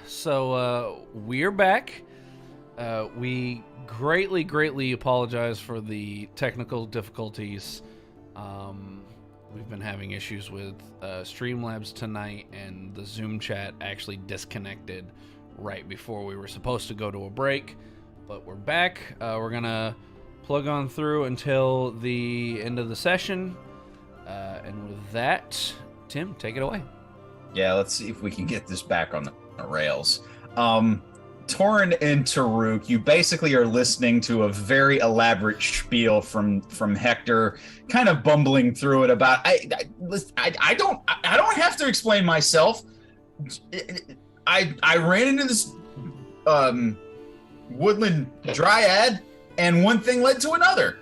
So we're back. We greatly apologize for the technical difficulties. We've been having issues with Streamlabs tonight, and the Zoom chat actually disconnected right before we were supposed to go to a break. But we're back. We're going to plug on through until the end of the session. And with that, Tim, take it away. Yeah, let's see if we can get this back on the rails. Torin and Taruk, you basically are listening to a very elaborate spiel from Hector, kind of bumbling through it about I don't have to explain myself. I ran into this woodland dryad, and one thing led to another.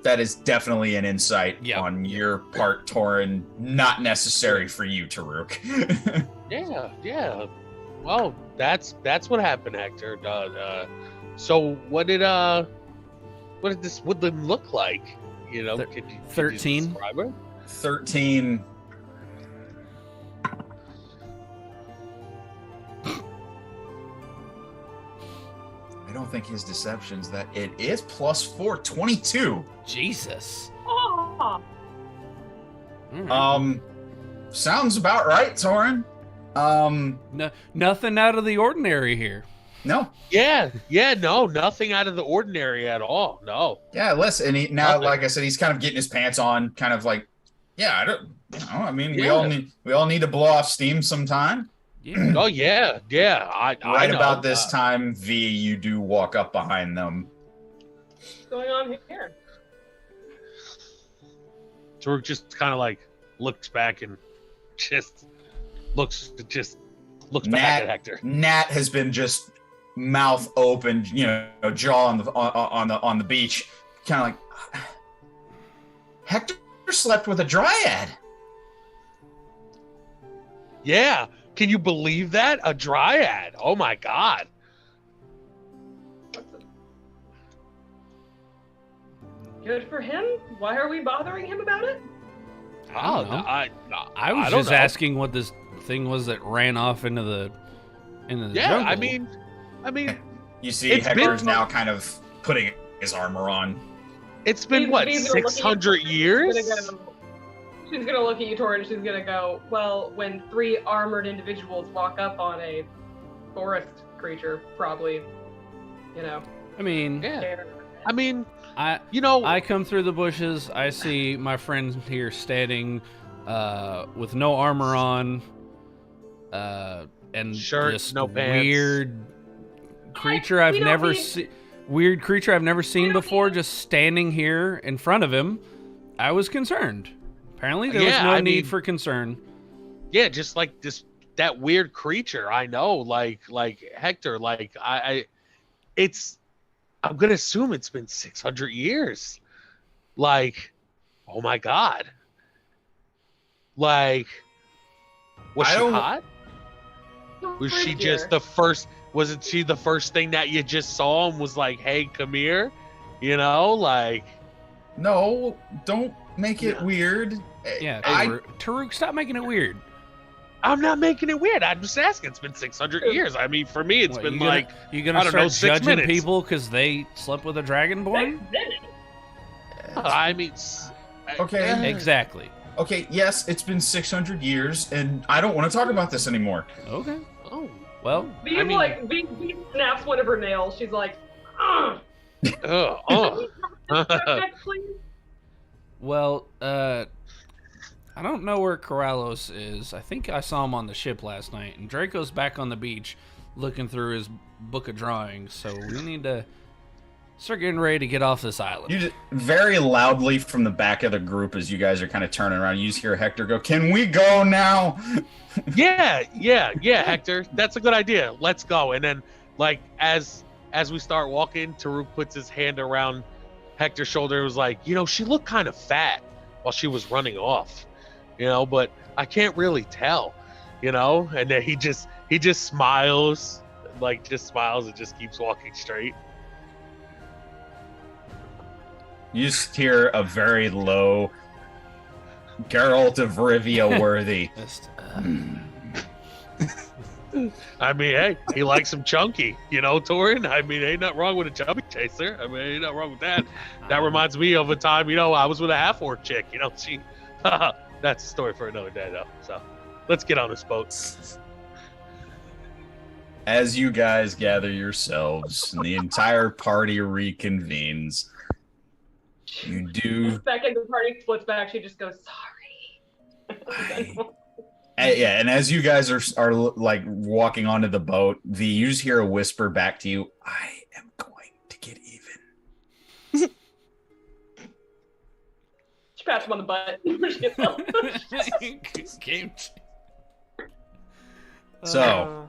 That is definitely an insight on your part, Torin. Not necessary for you, Taruk. Yeah. Well, that's what happened, Hector. So what did this woodland look like? You know, could you 13. describe it? 13. I don't think his deception's that it is +4, 22. Jesus. Oh. Sounds about right, Torin. No, nothing out of the ordinary here. No. Yeah, no, nothing out of the ordinary at all. No. Yeah, listen, like I said, he's kind of getting his pants on, kind of like, I mean, we all need to blow off steam sometime. Yeah. Oh yeah. I know. About this time, V, you do walk up behind them. What's going on here? Taruk just kind of like looks back and just looks back at Hector. Nat has been just mouth open, jaw on the beach, kind of like, Hector slept with a dryad. Yeah. Can you believe that? A dryad. Oh my God. Good for him. Why are we bothering him about it? I was just asking what this thing was that ran off into the jungle. I mean, you see Hector's now kind of putting his armor on. It's been what, 600 years? She's gonna look at you, Tor, and she's gonna go, well, when 3 armored individuals walk up on a forest creature, probably, I mean, I come through the bushes. I see my friend here standing with no armor on, and shirt, just no pants. Weird creature I've never seen before, just standing here in front of him. I was concerned. Apparently, there was no need for concern. Yeah, just like that weird creature. I know, like Hector. Like I'm gonna assume it's been 600 years. Like, oh my God. Like, was she hot? Was she just the first? Wasn't she the first thing that you just saw and was like, "Hey, come here," like? No, don't make it weird. Yeah, Taruk, stop making it weird. I'm not making it weird. I'm just asking. It's been 600 years. I mean, for me, it's been you gonna start judging people because they slept with a dragonborn? I mean, okay, exactly. Okay, yes, it's been 600 years, and I don't want to talk about this anymore. Okay. Oh, well. V snaps one of her nails. She's like, ugh. Well, I don't know where Corrales is. I think I saw him on the ship last night, and Draco's back on the beach looking through his book of drawings, so we need to start getting ready to get off this island. You just, very loudly from the back of the group, as you guys are kind of turning around, you just hear Hector go, "Can we go now?" Yeah, Hector. That's a good idea. Let's go. And then, like, as we start walking, Taruk puts his hand around Hector's shoulder and was like, she looked kind of fat while she was running off, but I can't really tell, and then he just smiles, and just keeps walking straight. You just hear a very low, Geralt of Rivia worthy. Just, I mean, hey, he likes him chunky, you know, Torin. I mean, ain't nothing wrong with a chubby chaser. I mean, ain't nothing wrong with that. That reminds me of a time, you know, I was with a half-orc chick. You know, she. That's a story for another day, though. So, let's get on this boat. As you guys gather yourselves and the entire party reconvenes, you do. Second, the party splits back. She just goes, sorry. Yeah, and as you guys are like walking onto the boat, you just hear a whisper back to you, I am going to get even. She pats him on the butt. She gets up. Game. So,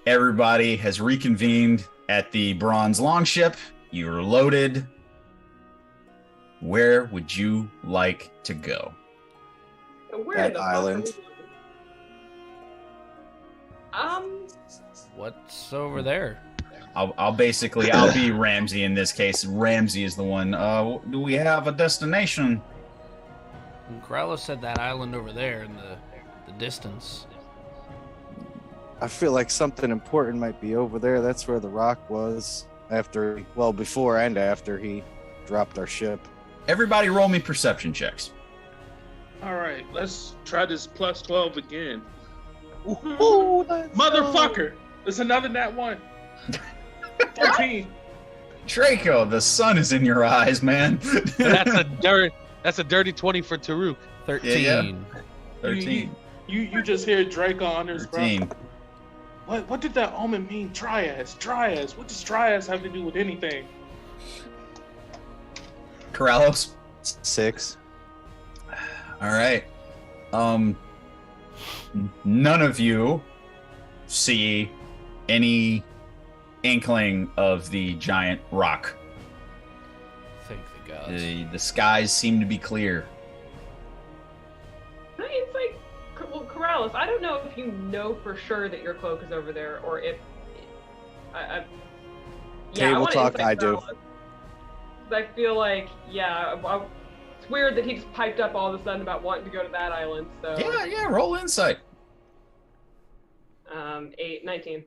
everybody has reconvened at the bronze longship. You're loaded. Where would you like to go? Where That the island. fuck are we going? What's over there? I'll be Ramsey in this case. Ramsey is the one. Do we have a destination? And Corrales said that island over there in the distance. I feel like something important might be over there. That's where the rock was before and after he dropped our ship. Everybody roll me perception checks. All right, let's try this plus 12 again. Ooh, Motherfucker! It's another nat 1. 14. Draco, the sun is in your eyes, man. That's a dirty 20 for Taruk. 13. Yeah. 13. You just hear Draco on his 13. What did that omen mean? Dryas. What does Dryas have to do with anything? Corrales? 6. All right. None of you see any inkling of the giant rock. Thank the gods. The skies seem to be clear. It's like, well, Corrales, I don't know if you know for sure that your cloak is over there, or if Table talk, I do. I feel like, it's weird that he just piped up all of a sudden about wanting to go to that island. So Yeah. Roll insight. 19.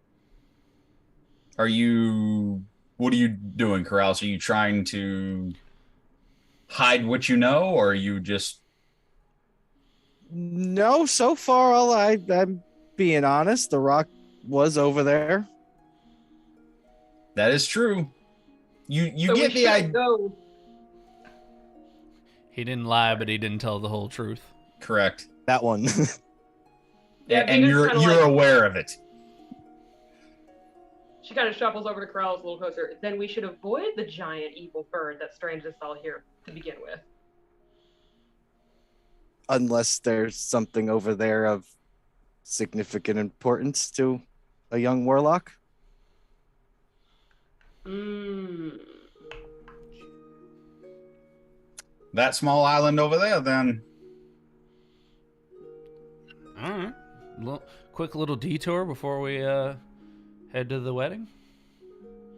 What are you doing, Corrales? Are you trying to hide what you know, or are you just... No, so far, I'm being honest. The rock was over there. That is true. You So get we the should idea. go. He didn't lie, but he didn't tell the whole truth. Correct. That one. Yeah, And you're aware of it. She kind of shuffles over to Corrales a little closer. Then we should avoid the giant evil bird that strange us all here to begin with. Unless there's something over there of significant importance to a young warlock. That small island over there, then. All right. Quick little detour before we head to the wedding.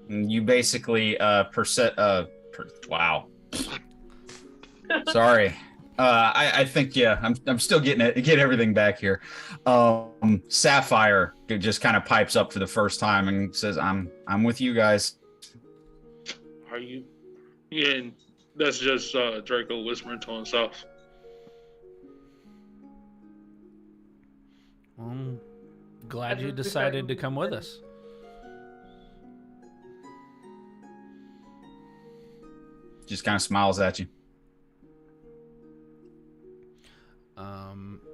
You basically wow. Sorry. I think I'm still get everything back here. Sapphire just kind of pipes up for the first time and says, I'm with you guys. Are you? Yeah, and that's just Draco whispering to himself. Well, I'm glad you decided to come with us. Just kind of smiles at you.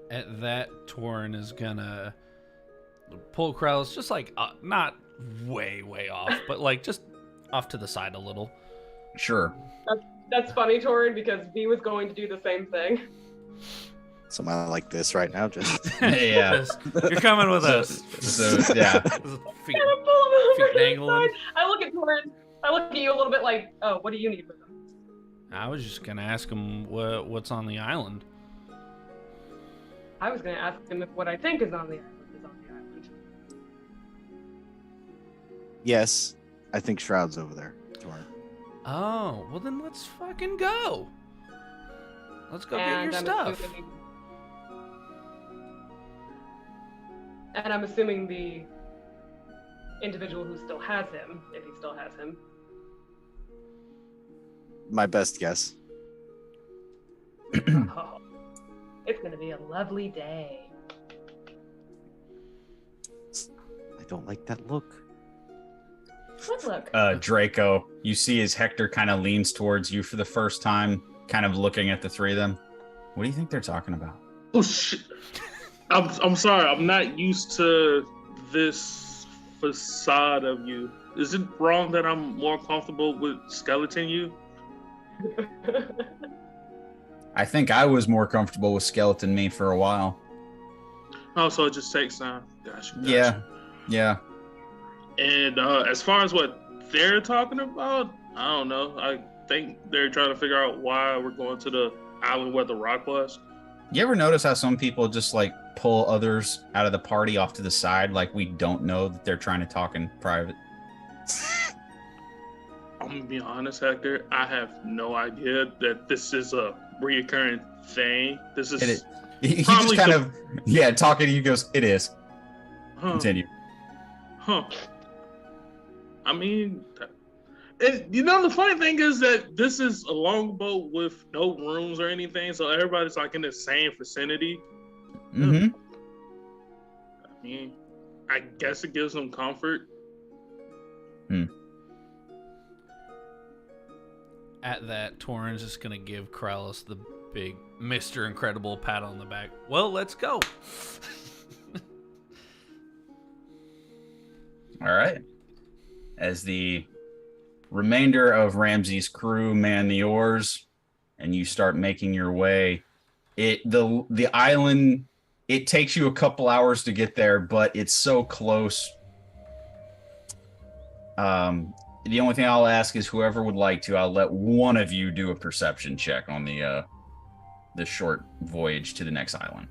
At that, Torin is gonna pull Corrales just like not way off, but like just off to the side a little. Sure. That's funny, Torin, because V was going to do the same thing. Someone like this right now, just Yeah. You're coming with us. So yeah. Feet, Kind of pull him over feet to the dangling. side. I look at Torin. I look at you a little bit like, oh, what do you need with him? I was just gonna ask him what's on the island. I was going to ask him if what I think is on the island is on the island. yes, I think Shroud's over there. Torn. Oh, well then let's fucking go. Let's go get your stuff. And I'm assuming the individual who still has him, if he still has him. My best guess. Oh, it's gonna be a lovely day. I don't like that look. What look? Draco, you see as Hector kind of leans towards you for the first time, kind of looking at the three of them. What do you think they're talking about? Oh shit! I'm sorry. I'm not used to this facade of you. Is it wrong that I'm more comfortable with skeleton you? I think I was more comfortable with skeleton me for a while. Oh, so it just takes time. Gotcha. Yeah. And as far as what they're talking about, I don't know. I think they're trying to figure out why we're going to the island where the rock was. You ever notice how some people just like pull others out of the party off to the side, like we don't know that they're trying to talk in private? I'm gonna be honest, Hector. I have no idea that this is a reoccurring thing. This is He just kind of talking to you goes, "It is." Huh. Continue. Huh. I mean, the funny thing is that this is a longboat with no rooms or anything, so everybody's like in the same vicinity. Mm-hmm. I mean, I guess it gives them comfort. At that, Torrin's just gonna give Krallis the big Mr. Incredible pat on the back. Well, let's go. All right. As the remainder of Ramsey's crew man the oars, and you start making your way, the island. It takes you a couple hours to get there, but it's so close. The only thing I'll ask is whoever would like to, I'll let one of you do a perception check on the short voyage to the next island.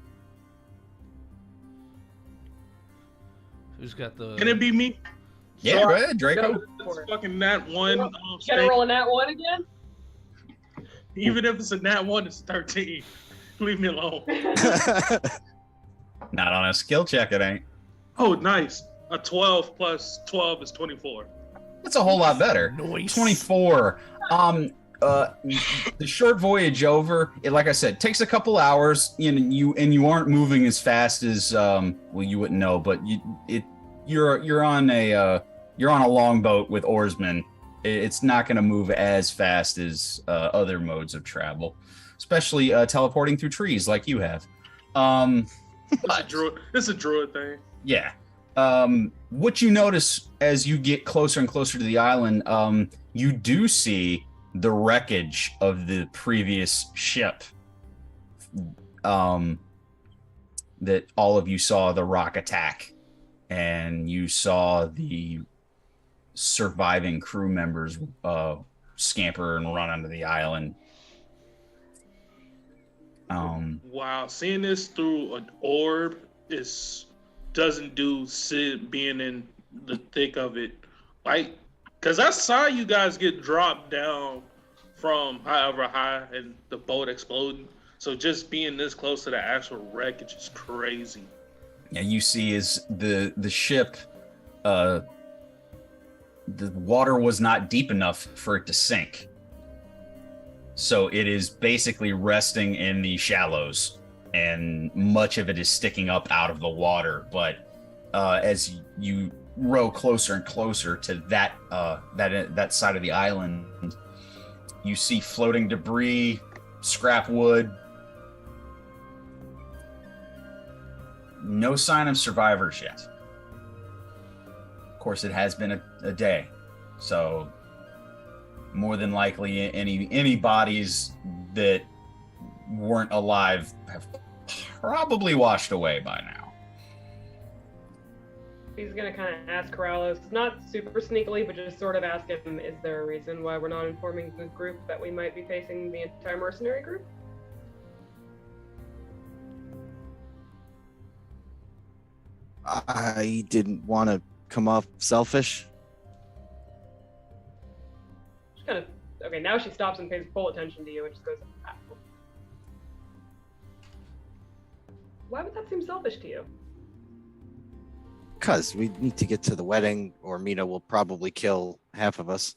Who's got the... Can it be me? Yeah, go ahead, Draco. It's fucking nat one. Gotta roll a nat one again? Even if it's a nat one, it's 13. Leave me alone. Not on a skill check, it ain't. Oh, nice. A 12 plus 12 is 24. That's a whole lot better. Nice. 24. The short voyage over, like I said, takes a couple hours, and you aren't moving as fast as you wouldn't know, but you're on a longboat with oarsmen. It's not going to move as fast as other modes of travel, especially teleporting through trees like you have. It's a druid thing. Yeah. What you notice as you get closer and closer to the island, you do see the wreckage of the previous ship that all of you saw the rock attack, and you saw the surviving crew members scamper and run onto the island. Wow, seeing this through an orb doesn't do Sid being in the thick of it. Like, because I saw you guys get dropped down from however high and the boat exploding. So just being this close to the actual wreckage is crazy. Yeah, you see is the ship, the water was not deep enough for it to sink. So it is basically resting in the shallows, and much of it is sticking up out of the water. But as you row closer and closer to that side of the island, you see floating debris, scrap wood. No sign of survivors yet. Of course, it has been a day, so more than likely any bodies that weren't alive have probably washed away by now. He's gonna kind of ask Corrales, not super sneakily, but just sort of ask him, is there a reason why we're not informing the group that we might be facing the entire mercenary group? I didn't want to come off selfish. She kind of, okay, now she stops and pays full attention to you and just goes, ah. Why would that seem selfish to you? Because we need to get to the wedding, or Mina will probably kill half of us.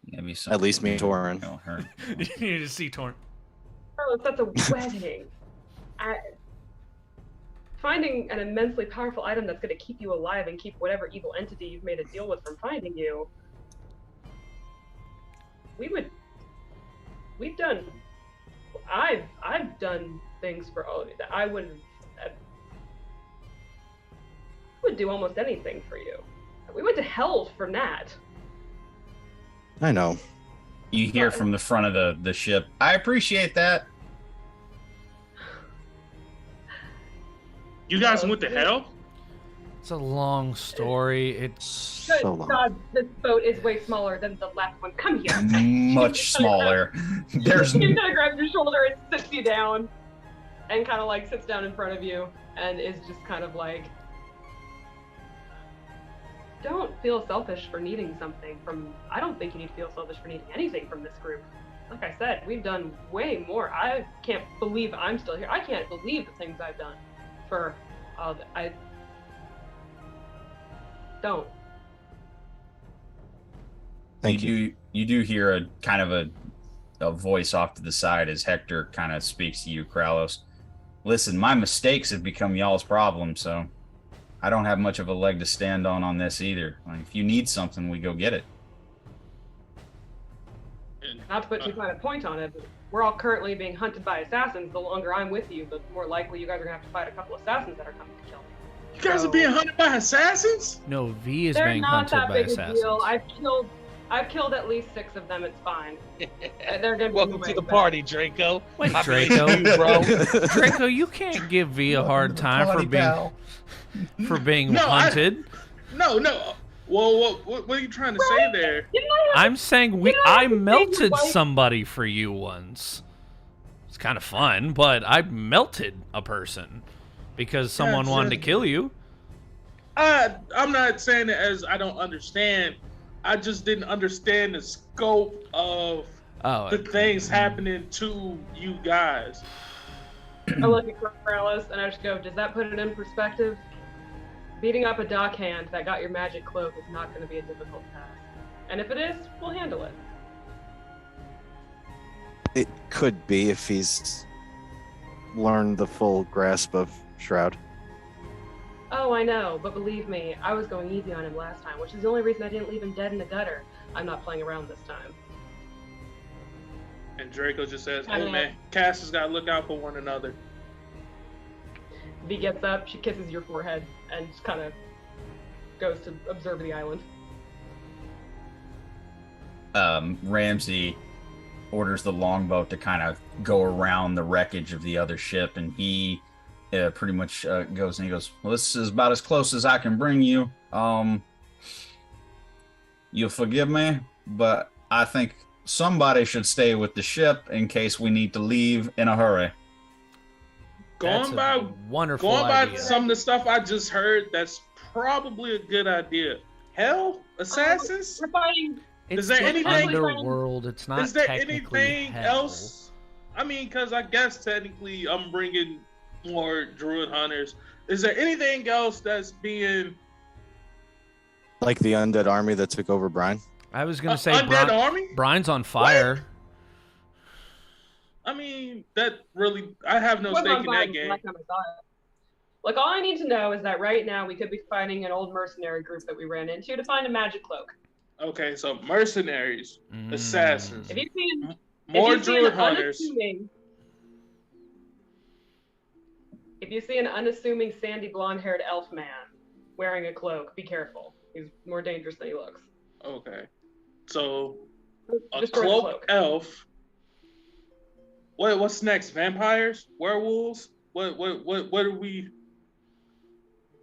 Maybe At least me and Torin. Her. You need to see Torn. Carlos, that's a wedding. Finding an immensely powerful item that's going to keep you alive and keep whatever evil entity you've made a deal with from finding you. I've done things for all of you that I would do almost anything for you. We went to hell for Nat. I know. You hear from the front of the ship. I appreciate that. You guys went to hell? It's a long story. It's So long. God, this boat is way smaller than the last one. Come here. Much smaller. There's He kind of grabs your shoulder and sits you down, and kind of like sits down in front of you, and is just kind of like, don't feel selfish for needing something from. I don't think you need to feel selfish for needing anything from this group. Like I said, we've done way more. I can't believe I'm still here. I can't believe the things I've done for all the. I don't. Thank you. You do hear a kind of a voice off to the side as Hector kind of speaks to you, Kralos. Listen, my mistakes have become y'all's problem, so I don't have much of a leg to stand on this either. Like, if you need something, we go get it. Not to put too fine a point on it, but we're all currently being hunted by assassins. The longer I'm with you, the more likely you guys are gonna have to fight a couple assassins that are coming to kill me. You guys are being hunted by assassins? no V is They're being not hunted that by big assassins. a deal. I've killed at least 6 of them. It's fine. They're gonna be Welcome to the party, Draco. Wait, Happy Draco. to meet you, bro. Draco, you can't give V a hard time for being No, hunted. No. Well, what are you trying to say there? I'm saying You don't I have to say melted white- somebody for you once. It's kind of fun, but I melted a person because someone wanted to kill you. I'm not saying it as I don't understand. I just didn't understand the scope of the things happening to you guys. I look at Corrales and I just go, does that put it in perspective? Beating up a dockhand that got your magic cloak is not going to be a difficult task. And if it is, we'll handle it. It could be if he's learned the full grasp of Shroud. Oh, I know, but believe me, I was going easy on him last time, which is the only reason I didn't leave him dead in the gutter. I'm not playing around this time. And Draco just says, I "Hey know. man, Cass has got to look out for one another." V gets up, she kisses your forehead, and just kind of goes to observe the island. Ramsey orders the longboat to kind of go around the wreckage of the other ship, and he pretty much goes, well, this is about as close as I can bring you. You'll forgive me, but I think somebody should stay with the ship in case we need to leave in a hurry. Going by idea. some of the stuff I just heard, that's probably a good idea. Hell, assassins? We're fighting. It's Is there the anything- underworld. It's not Is there technically anything hell. else? I mean, because I guess technically I'm bringing more druid hunters. Is there anything else that's being Like the undead army that took over Brian. I was gonna say undead army? Brian's on fire. I mean, that really, I have no Wasn't stake on in fire that the game. last time I saw it. Like, all I need to know is that right now we could be fighting an old mercenary group that we ran into to find a magic cloak. Okay, so mercenaries, assassins, If you see an, more if you see druid an hunters. If you see an unassuming sandy blonde-haired elf man wearing a cloak, be careful. He's more dangerous than he looks. Okay, so a Just wear the cloak elf. What's next? Vampires? Werewolves? What are we?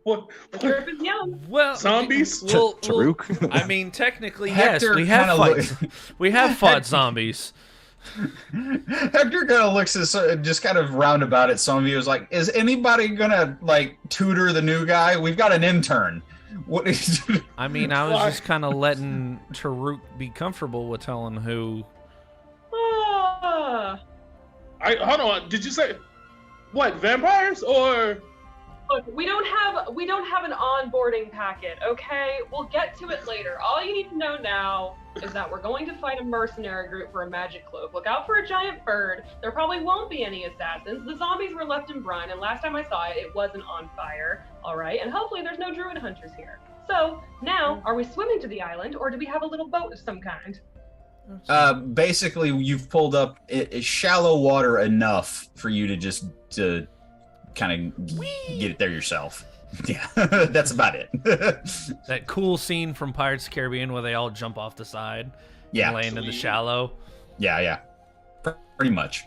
What? The trip is young. Well, Zombies? Taruk? I mean, technically, yes, Hector we have kinda fought. We have fought zombies. Hector kind of looks at just kind of roundabout at some of you. Is like, is anybody gonna like tutor the new guy? We've got an intern. What is? I mean, I was just kind of letting Taruk be comfortable with telling who. Ah, Hold on. Did you say What, vampires or? Look, we don't have an onboarding packet, okay? We'll get to it later. All you need to know now is that we're going to fight a mercenary group for a magic cloak. Look out for a giant bird. There probably won't be any assassins. The zombies were left in brine, and last time I saw it, it wasn't on fire. All right, and hopefully there's no druid hunters here. So now, are we swimming to the island, or do we have a little boat of some kind? Basically, you've pulled up it's shallow water enough for you to just kind of get it there yourself. Yeah, that's about it. That cool scene from Pirates of the Caribbean where they all jump off the side Yeah, and land in the shallow. yeah, pretty much.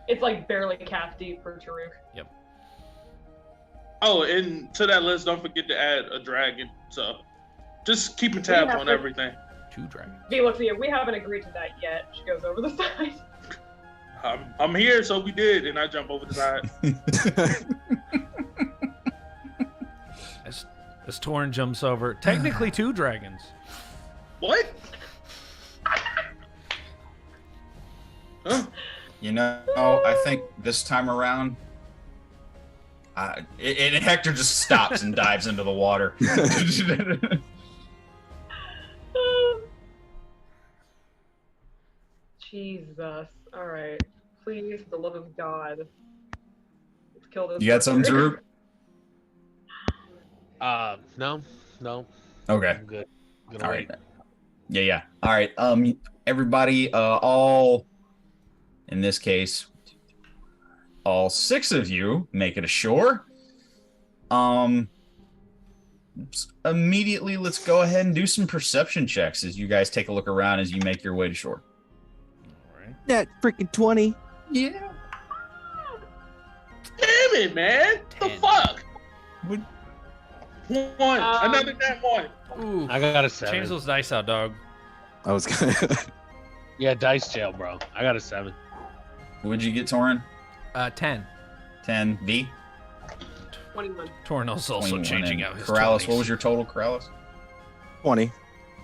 It's like barely calf deep for Taruk. Yep. Oh, and to that list, don't forget to add a dragon. So just keeping tabs on everything. 2 dragons. Felix, we haven't agreed to that yet. She goes over the side. I'm here, so we did, and I jump over the side. As Torn jumps over, technically 2 dragons. What? Huh? You know, I think this time around, and Hector just stops and dives into the water. Jesus. All right. Please, for the love of God. Let's kill this. You got something, Taruk? No. Okay. I'm good. I'm gonna wait. Right. Yeah. All right. Everybody, all in this case, all 6 of you make it ashore. Immediately, let's go ahead and do some perception checks as you guys take a look around as you make your way to shore. All right. That freaking 20. Yeah. Damn it, man! The 10. fuck? One. Another damn one. Ooh. I got a 7. Change those dice out, dog. I was gonna. Yeah, dice jail, bro. I got a 7. What'd you get, Torin? 10. 10. V? 21. Tornell's also 21. changing And out his Corrales, 20s. what was your total, Corrales? 20.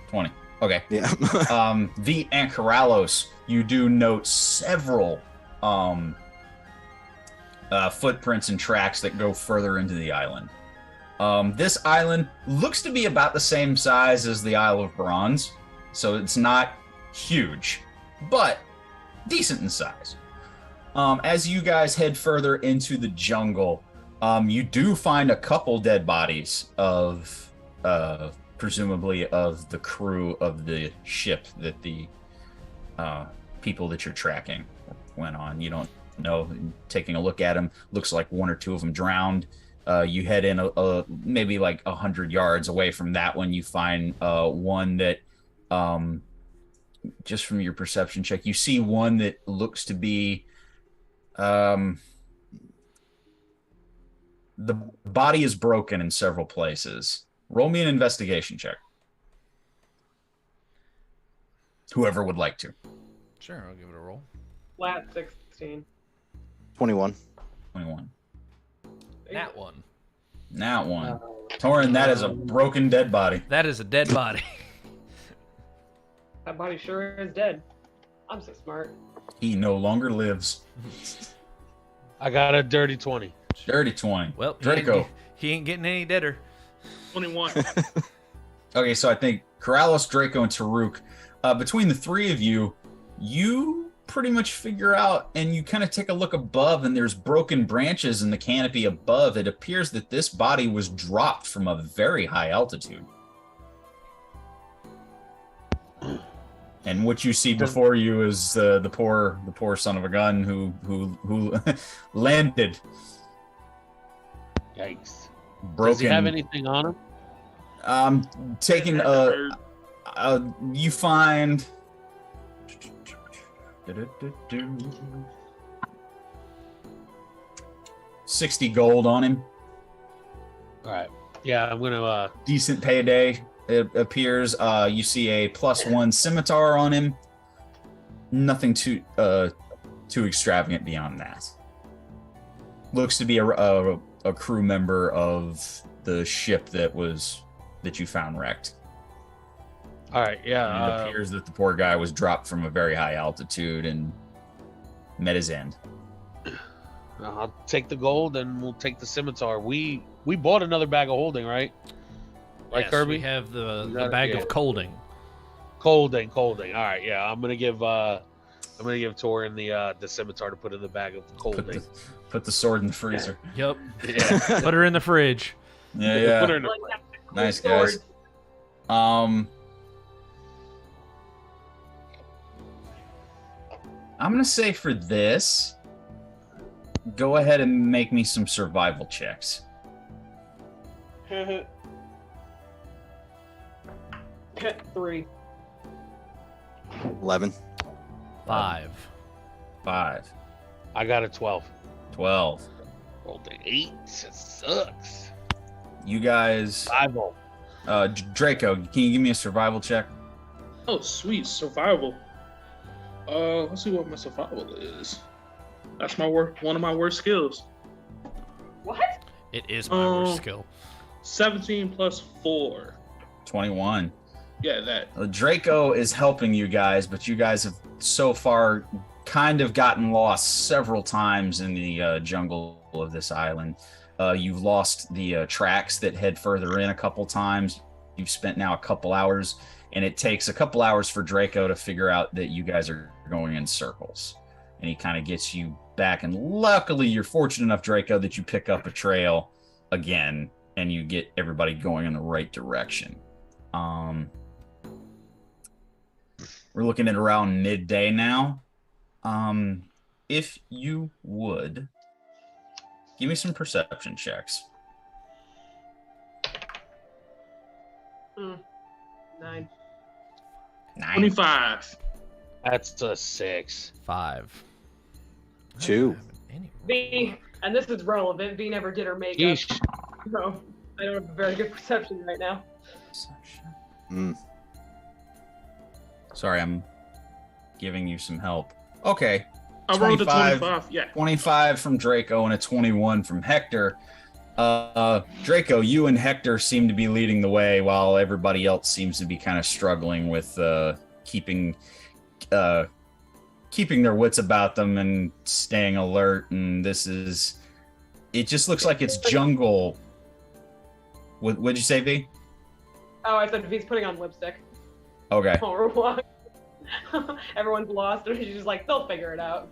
20. Okay. Yeah. V and Corrales, you do note several footprints and tracks that go further into the island. This island looks to be about the same size as the Isle of Bronze, so it's not huge, but decent in size. As you guys head further into the jungle, you do find a couple dead bodies of presumably of the crew of the ship that the people that you're tracking went on. You don't know. Taking a look at them, looks like 1 or 2 of them drowned. You head in maybe like 100 yards away from that one. You find one that, just from your perception check, you see one that looks to be the body is broken in several places. Roll me an investigation check. Whoever would like to. Sure, I'll give it a roll. Flat 16. 21. 21. That one. That one. Torin, that is a broken dead body. That is a dead body. That body sure is dead. I'm so smart. He no longer lives. I got a dirty 20. Dirty 20. Well, Draco. he ain't getting any deader. 21. Okay, so I think Corrales, Draco, and Taruk, between the 3 of you, you pretty much figure out, and you kind of take a look above, and there's broken branches in the canopy above. It appears that this body was dropped from a very high altitude. And what you see before you is the poor son of a gun who landed. Yikes. Broken. Does he have anything on him? Taking you find 60 gold on him. All right. Yeah, I'm gonna. Decent payday. It appears. You see a +1 scimitar on him. Nothing too extravagant beyond that. Looks to be a crew member of the ship that you found wrecked. All right. And Yeah. it appears that the poor guy was dropped from a very high altitude and met his end. I'll take the gold and we'll take the scimitar. We bought another bag of holding, right? Right, Yes, Kirby? we have We the got it, bag yeah. of colding. Colding. All right, yeah. I'm gonna give Torin the scimitar to put in the bag of colding. Put the sword in the freezer. Yep. Yeah. Put her in the fridge. Yeah, Put yeah. her in the Like, have cool Nice, guys. swords. I'm gonna say for this, go ahead and make me some survival checks. 3. 11. 5. 5, I got a 12. 12. Rolled an 8. It sucks. You guys, 5-0. Draco, can you give me a survival check? Oh, sweet survival. Let's see what my survival is. That's one of my worst skills. What? It is my worst Oh. skill. 17 plus 4. 21. Yeah, that. Draco is helping you guys, but you guys have so far kind of gotten lost several times in the jungle of this island. You've lost the tracks that head further in a couple times. You've spent now a couple hours, and it takes a couple hours for Draco to figure out that you guys are going in circles. And he kind of gets you back, and luckily you're fortunate enough, Draco, that you pick up a trail again, and you get everybody going in the right direction. We're looking at around midday now. If you would, give me some perception checks. 9. 9. 25. That's a 6. 5. 2. V, and this is relevant, V never did her makeup. Yeesh. So I don't have a very good perception right now. Mm. Sorry, I'm giving you some help. Okay. I rolled a 25. 25. Yeah. 25 from Draco and a 21 from Hector. Draco, you and Hector seem to be leading the way while everybody else seems to be kind of struggling with keeping their wits about them and staying alert. And it just looks like it's jungle. What'd you say, V? Oh, I said V's putting on lipstick. Okay. While we're walking. Everyone's lost, and she's just like, they'll figure it out.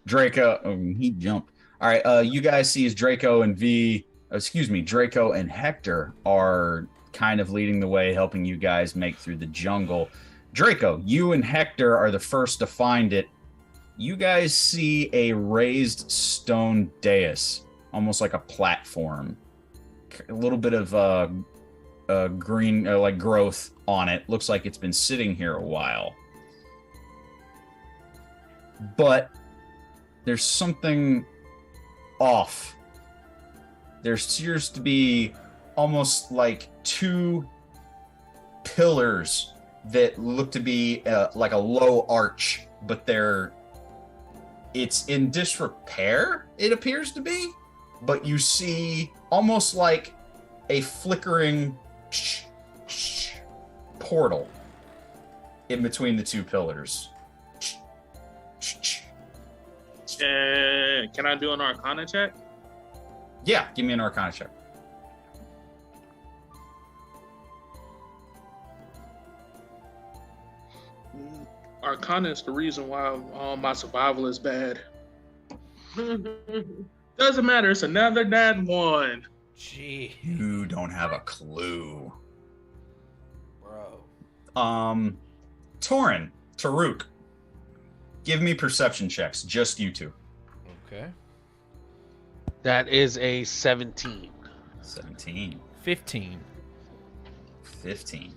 Draco, he jumped. All right, you guys see as Draco and Draco and Hector are kind of leading the way, helping you guys make through the jungle. Draco, you and Hector are the first to find it. You guys see a raised stone dais, almost like a platform. A little bit of green, like growth on it. Looks like it's been sitting here a while. But there's something off. There appears to be almost like two pillars that look to be like a low arch, but it's in disrepair, it appears to be. But you see almost like a flickering portal in between the two pillars. Can I do an Arcana check? Yeah, give me an Arcana check. Arcana is the reason why my survival is bad. Doesn't matter. It's another nat 1. Gee, You don't have a clue. bro. Torin, Taruk, give me perception checks. Just you two. Okay. That is a 17. 17, 15. 15.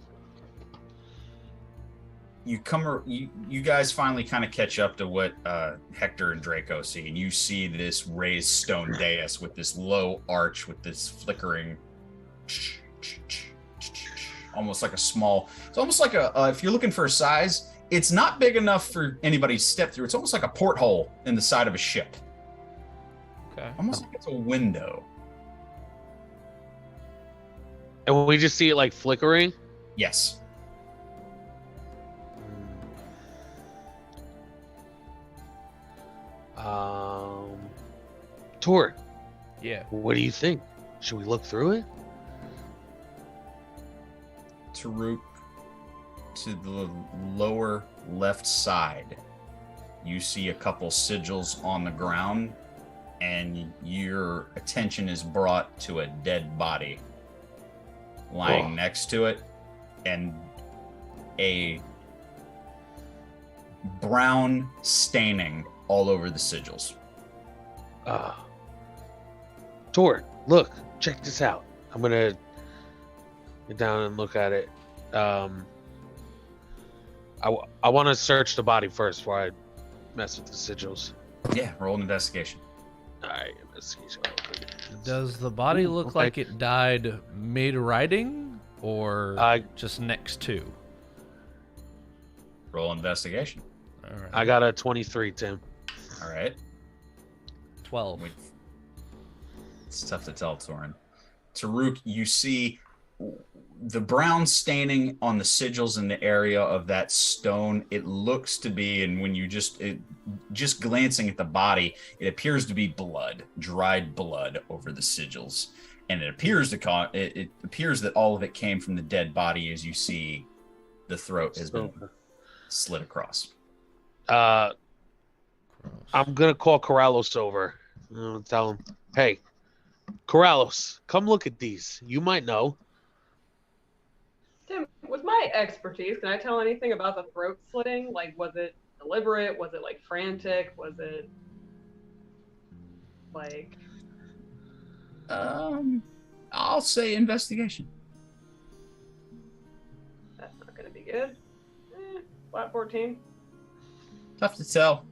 You guys finally kind of catch up to what Hector and Draco see, and you see this raised stone dais with this low arch with this flickering, almost like it's almost like if you're looking for a size, it's not big enough for anybody to step through. It's almost like a porthole in the side of a ship. Okay. Almost like it's a window. And we just see it like flickering. Yes. Tor, Yeah. what do you think? Should we look through it? Taruk, to the lower left side, you see a couple sigils on the ground, and your attention is brought to a dead body lying next to it, and a brown staining all over the sigils. Tor, look, check this out. I'm gonna get down and look at it. I want to search the body first before I mess with the sigils. Yeah, roll an investigation. All right, investigation. Does the body look okay. like it died mid-riding or just next to? Roll investigation. All right. I got a 23, Tim. All right. 12. It's tough to tell, Torin. Taruk, you see the brown staining on the sigils in the area of that stone. It looks to be, and when you just glancing at the body, it appears to be blood, dried blood over the sigils, and it appears that all of it came from the dead body. As you see, the throat has been slit across. I'm gonna call Corrales over. I'm gonna tell him, hey, Corrales, come look at these. You might know. Tim, with my expertise, can I tell anything about the throat slitting? Like, was it deliberate? Was it like frantic? Was it like? I'll say investigation. That's not gonna be good. Flat 14. Tough to tell.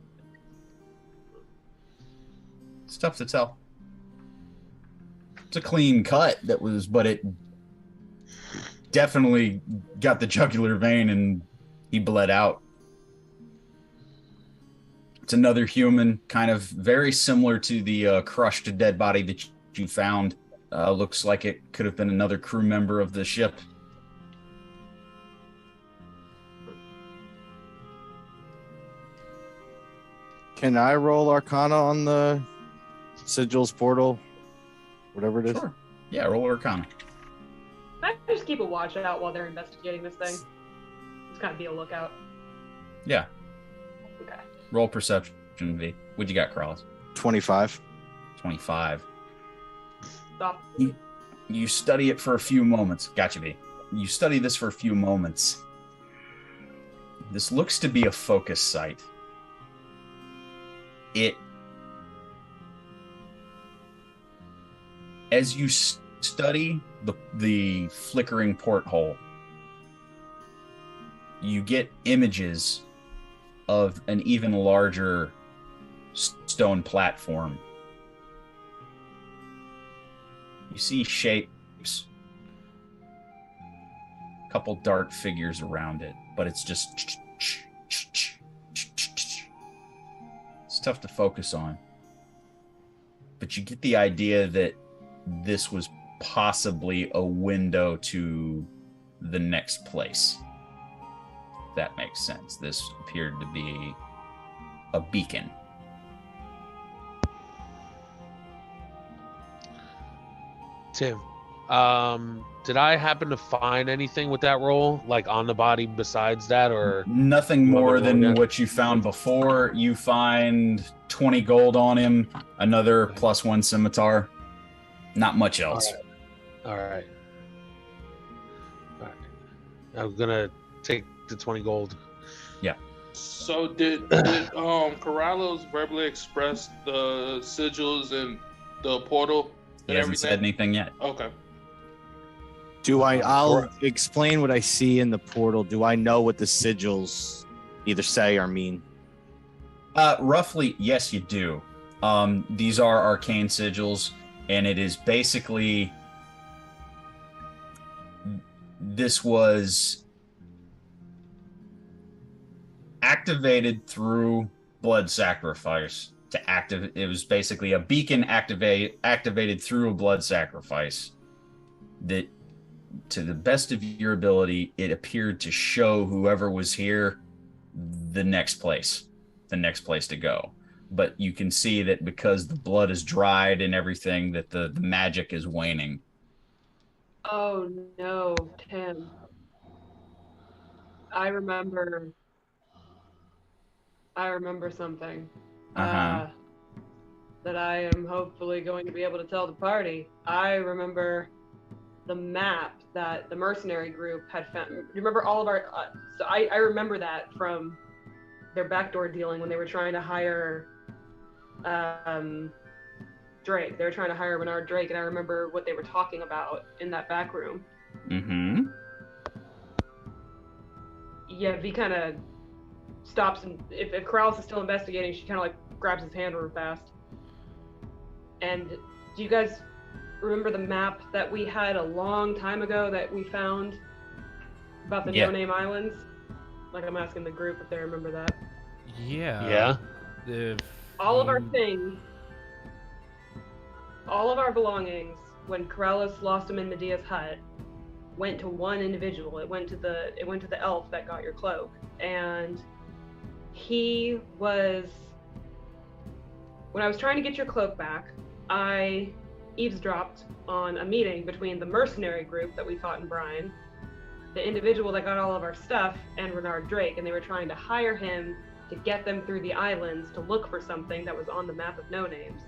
It's tough to tell. It's a clean cut but it definitely got the jugular vein and he bled out. It's another human, kind of very similar to the crushed dead body that you found. Looks like it could have been another crew member of the ship. Can I roll Arcana on the sigils portal? Whatever it is. Sure. Yeah, roll Arcana. Can I just keep a watch out while they're investigating this thing? Just kind of be a lookout. Yeah. Okay. Roll perception, V. What you got, Carlos? 25. 25. Stop. You study it for a few moments. Gotcha, V. You study this for a few moments. This looks to be a focus site. As you study the flickering porthole, you get images of an even larger stone platform. You see shapes, a couple dark figures around it, but it's just... It's tough to focus on. But you get the idea that this was possibly a window to the next place. If that makes sense. This appeared to be a beacon. Tim, did I happen to find anything with that roll, like on the body besides that, or nothing more than again? what you found before? You find 20 gold on him, another +1 scimitar. Not much else. All right. I'm gonna take the 20 gold. Yeah. So did Corrales verbally express the sigils and the portal He and hasn't everything? said anything yet. Okay. I'll explain what I see in the portal. Do I know what the sigils either say or mean? Roughly, yes, you do. These are arcane sigils, and it is basically... This was activated through blood sacrifice to activate. It was basically a beacon activated through a blood sacrifice that, to the best of your ability, it appeared to show whoever was here the next place to go. but you can see that because the blood is dried and everything, that the magic is waning. Oh no, Tim. I remember something. Uh-huh. That I am hopefully going to be able to tell the party. I remember the map that the mercenary group had found. Remember all of our. So I remember that from their backdoor dealing when they were trying to hire Drake. They were trying to hire Bernard Drake, and I remember what they were talking about in that back room. Mm-hmm. Yeah, V kind of stops, and if Corrales is still investigating, she kind of like grabs his hand real fast. And do you guys remember the map that we had a long time ago that we found about the no-name islands? Like, I'm asking the group if they remember that. Yeah. All of our things, all of our belongings, when Corrales lost them in Medea's hut, went to one individual. It went to the elf that got your cloak, and he was. When I was trying to get your cloak back, I eavesdropped on a meeting between the mercenary group that we fought in Bryan, the individual that got all of our stuff, and Bernard Drake, and they were trying to hire him to get them through the islands to look for something that was on the map of no names.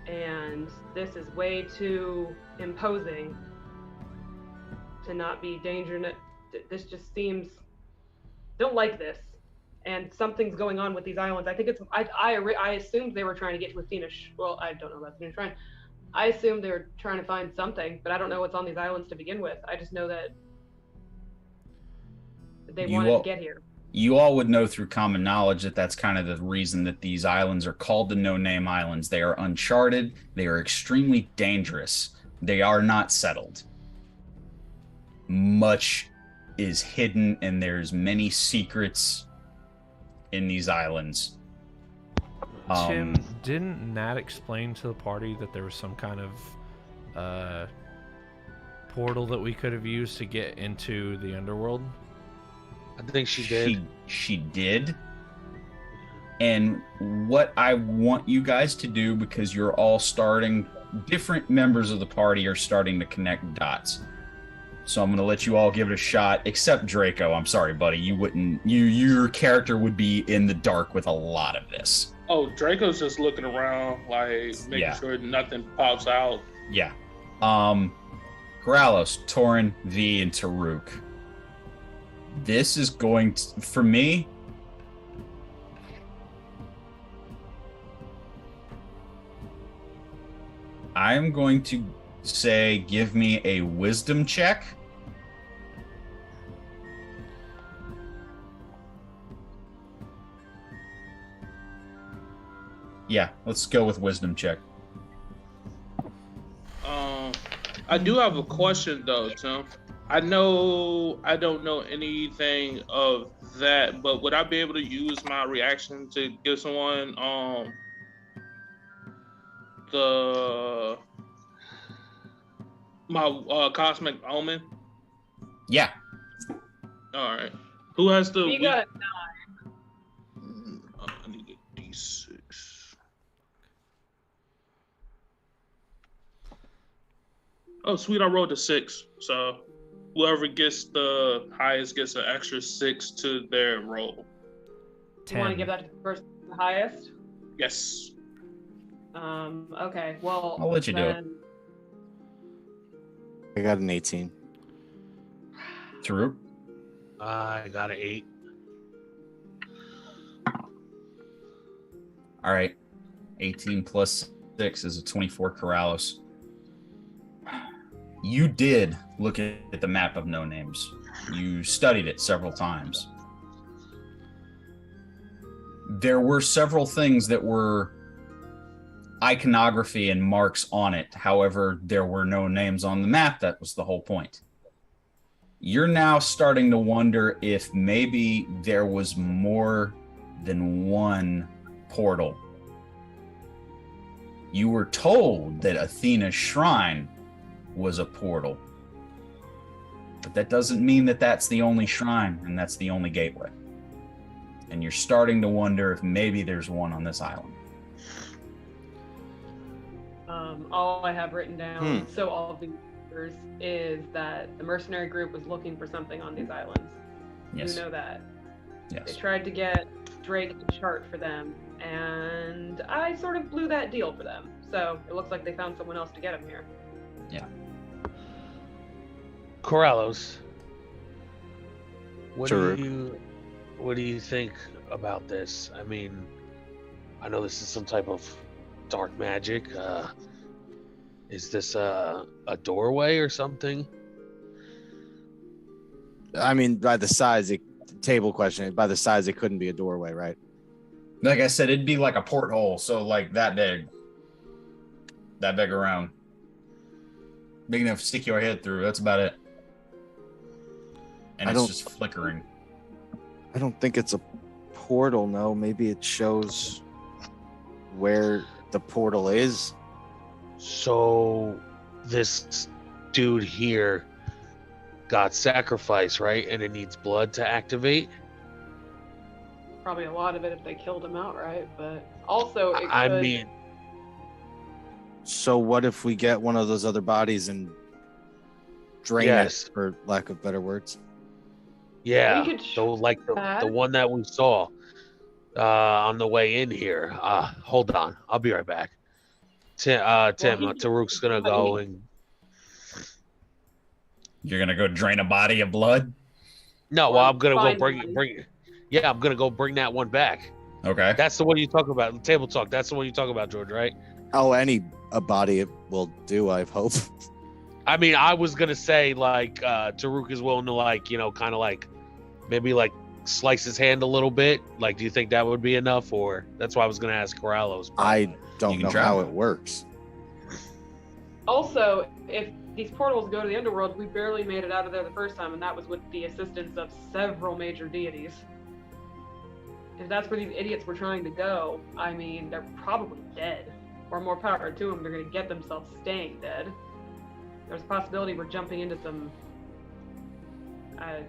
And this is way too imposing to not be dangerous. This just seems, don't like this. And something's going on with these islands. I think it's, I assumed they were trying to get to Athena. Well, I don't know about Athena Shrine. I assumed they were trying to find something, but I don't know what's on these islands to begin with. I just know that they wanted to get here. You all would know through common knowledge that that's kind of the reason that these islands are called the No-Name Islands. They are uncharted. They are extremely dangerous. They are not settled. Much is hidden, and there's many secrets in these islands. Tim, didn't Nat explain to the party that there was some kind of portal that we could have used to get into the underworld? I think she did. She did. And what I want you guys to do, because you're all starting, different members of the party are starting to connect dots. So I'm going to let you all give it a shot, except Draco. I'm sorry, buddy. You wouldn't. Your character would be in the dark with a lot of this. Oh, Draco's just looking around, like making sure nothing pops out. Yeah. Corrales, Torin, V, and Taruk. This is going to, for me, I'm going to say give me a wisdom check. Yeah, let's go with wisdom check. I do have a question though, Tim. I know I don't know anything of that, but would I be able to use my reaction to give someone my cosmic omen? Yeah. All right. Who has the? You got 9. I need a D6. Oh, sweet! I rolled a 6, so whoever gets the highest gets an extra 6 to their roll. 10. You want to give that to the person the highest? Yes. Okay. Well, I'll let you do it. I got an 18. Taruk? I got an 8. All right. 18 plus 6 is a 24, Corrales. You did look at the map of no names. You studied it several times. There were several things that were iconography and marks on it. However, there were no names on the map. That was the whole point. You're now starting to wonder if maybe there was more than one portal. You were told that Athena's shrine was a portal, but that doesn't mean that that's the only shrine and that's the only gateway. and you're starting to wonder if maybe there's one on this island. All I have written down, so all of the answers, is that the mercenary group was looking for something on these islands. Yes. You know that. Yes. They tried to get Drake a chart for them, and I sort of blew that deal for them. So it looks like they found someone else to get him here. Yeah. Corellos, what Sure. do you think about this? I mean, I know this is some type of dark magic. Is this a doorway or something? I mean, by the size, table question. By the size, it couldn't be a doorway, right? Like I said, it'd be like a porthole, so like that big around, big enough to stick your head through. That's about it. And it's just flickering. I don't think it's a portal. No, maybe it shows where the portal is. So this dude here got sacrificed, right? And it needs blood to activate. Probably a lot of it if they killed him outright, but also it could... I mean, So what if we get one of those other bodies and drain Yes. it, for lack of better words? yeah. We could So like the that. one that we saw on the way in here. Hold on, I'll be right back. Tim, Taruk's gonna go and You're gonna go drain a body of blood? no. Well, I'm gonna go Find bring. one. Yeah, I'm gonna go bring that one back. Okay. That's the one you talk about. Table talk. That's the one you talk about, George, right? Oh, a body it will do, I hope. I mean, I was gonna say like Taruk is willing to kind of maybe slice his hand a little bit. Like, do you think that would be enough? Or that's why I was gonna ask Corrallos. I don't You can know try. how it works. Also, if these portals go to the underworld, we barely made it out of there the first time, and that was with the assistance of several major deities. If that's where these idiots were trying to go, I mean, they're probably dead. Or more power to them, they're going to get themselves staying dead. There's a possibility we're jumping into some... I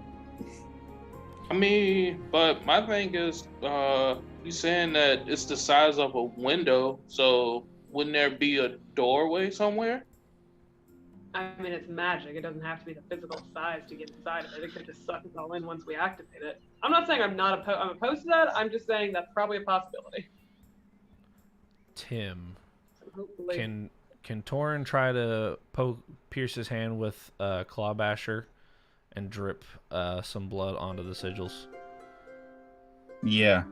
mean, but my thing is, you saying that it's the size of a window, so wouldn't there be a doorway somewhere? I mean, it's magic. It doesn't have to be the physical size to get inside of it. It could just suck us all in once we activate it. I'm not saying I'm opposed to that. I'm just saying that's probably a possibility. Tim, Hopefully. can Torin try to pierce his hand with claw basher and drip some blood onto the sigils? Yeah.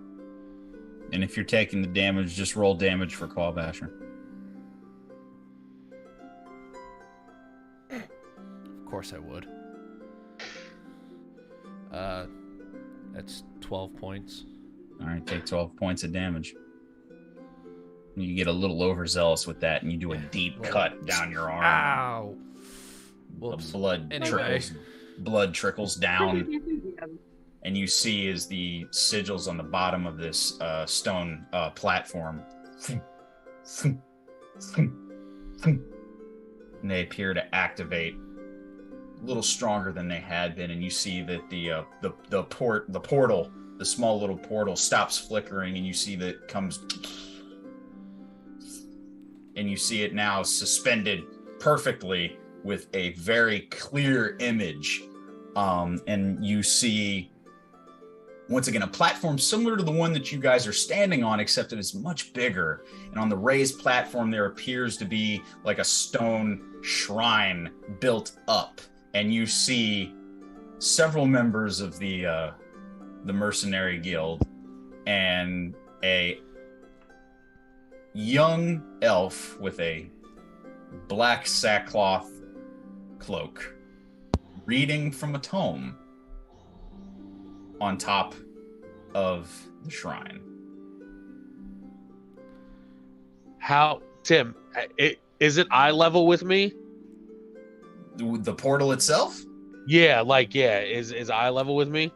And if you're taking the damage, just roll damage for Claw Basher. Of course I would. That's 12 points. All right, take 12 points of damage. You get a little overzealous with that, and you do a deep cut down your arm. Ow! The Whoops. blood trickles down, and you see as the sigils on the bottom of this stone platform, and they appear to activate a little stronger than they had been, and you see that the portal, the small little portal, stops flickering, and you see that it comes, and you see it now suspended perfectly with a very clear image, and you see once again a platform similar to the one that you guys are standing on, except it is much bigger, and on the raised platform there appears to be like a stone shrine built up, and you see several members of the mercenary guild and a young elf with a black sackcloth cloak reading from a tome on top of the shrine. How, Tim? Is it eye level with me? The portal itself? Yeah, is eye level with me?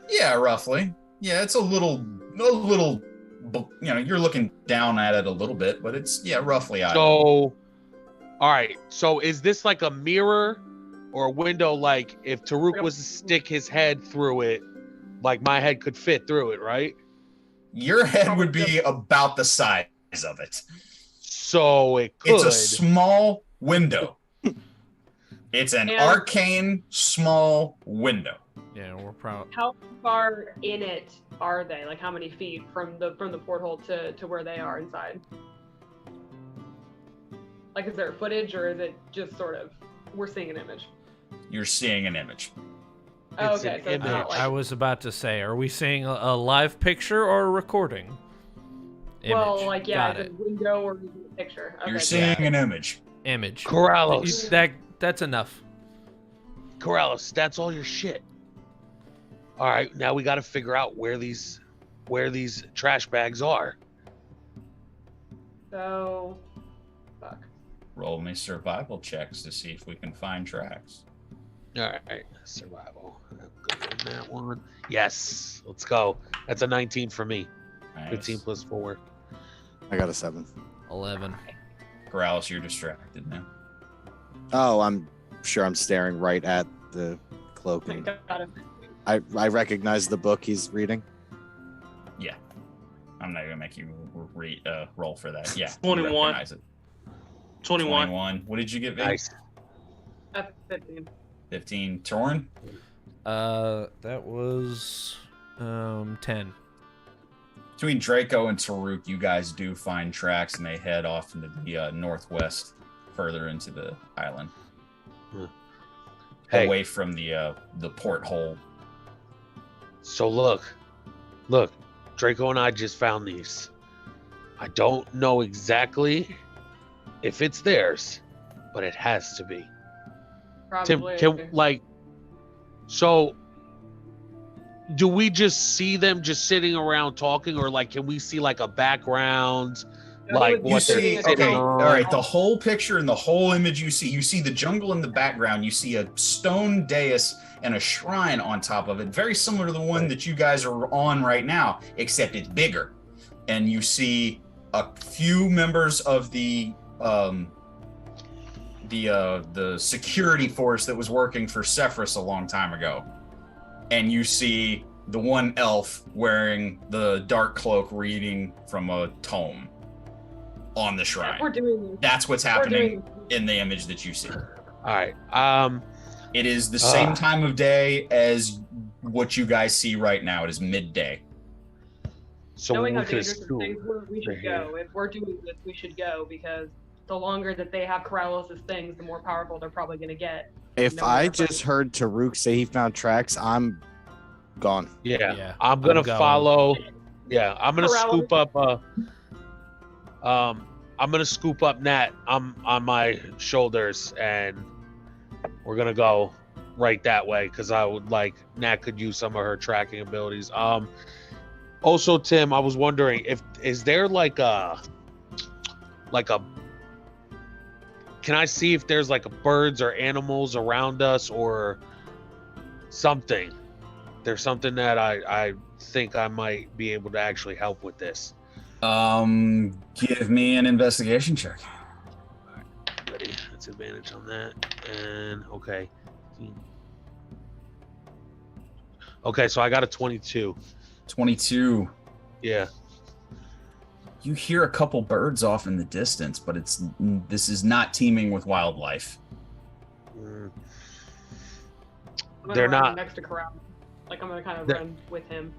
Yeah, roughly. Yeah, it's a little, you're looking down at it a little bit, but it's, roughly eye level. So, all right. So is this like a mirror or a window? Like if Taruk was to stick his head through it, Like my head could fit through it, right? Your head would be about the size of it. So it could. It's a small window. It's an arcane small window. Yeah, we're proud. How far in it are they? Like how many feet from the porthole to where they are inside? Like is there footage or is it just sort of we're seeing an image? You're seeing an image. Oh, It's okay, an so it's not like I was about to say, are we seeing a live picture or a recording? well, Image. like yeah, Got it's it. a window or is it a picture. Okay, You're seeing an image. Image. Corrales. That's enough. Corrales, that's all your shit. All right, now we got to figure out where these trash bags are. So, fuck. Roll me survival checks to see if we can find tracks. All right, survival. Good on that one. Yes, let's go. That's a 19 for me. Nice. 15 plus 4. I got a 7. 11. Corrales, you're distracted now. Oh, I'm sure I'm staring right at the cloak. And Got it. I recognize the book he's reading. Yeah. I'm not going to make you roll for that. Yeah. 21. You recognize it. 21. 21. What did you get, Vic? Nice. That's 15. 15. Torn? That was 10. Between Draco and Taruk, you guys do find tracks, and they head off into the northwest, further into the island, Hey. away from the porthole. So look, Draco and I just found these. I don't know exactly if it's theirs, but it has to be. Probably. So do we just see them just sitting around talking, or like can we see like a background, like You what they're see, sitting okay, on? all right, the whole picture and the whole image you see the jungle in the background, you see a stone dais and a shrine on top of it, very similar to the one that you guys are on right now, except it's bigger. And you see a few members of the security force that was working for Sephiroth a long time ago. And you see the one elf wearing the dark cloak reading from a tome on the shrine. We're doing this. That's what's We're happening doing in the image that you see. All right. It is the same time of day as what you guys see right now. It is midday. So knowing we how could dangerous assume. things were, we should go. If we're doing this, we should go because the longer that they have Corrales' things, the more powerful they're probably going to get. If No, I we're just heard Taruk say he found tracks, I'm gone. Yeah, I'm gonna going. follow. Yeah, I'm gonna Corral. scoop up. I'm gonna scoop up Nat on my shoulders, and we're gonna go right that way because I would like Nat could use some of her tracking abilities. Also, Tim, I was wondering is there like a can I see if there's like birds or animals around us or something? There's something that I think I might be able to actually help with this. Give me an investigation check. Ready? That's advantage on that. And okay. Okay, so I got a 22. 22. Yeah. You hear a couple birds off in the distance, but this is not teeming with wildlife. Mm. I'm gonna They're run not- next to Corral. Like I'm gonna kind of They're- run with him.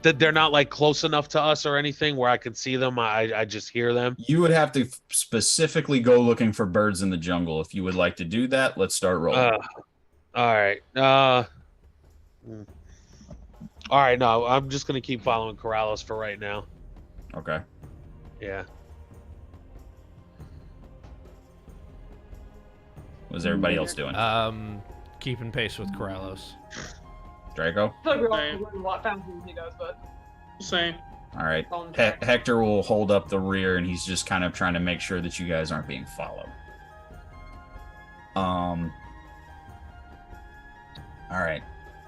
They're not like close enough to us or anything where I can see them. I just hear them. You would have to specifically go looking for birds in the jungle. If you would like to do that, let's start rolling. All right. All right. No, I'm just gonna keep following Corrales for right now. Okay. Yeah. What's everybody else doing? Keeping pace with Corrales. Draco? I feel like we all Same. learned a lot faster than he does, but Same. All right. all in track. Hector will hold up the rear, and he's just kind of trying to make sure that you guys aren't being followed. All right.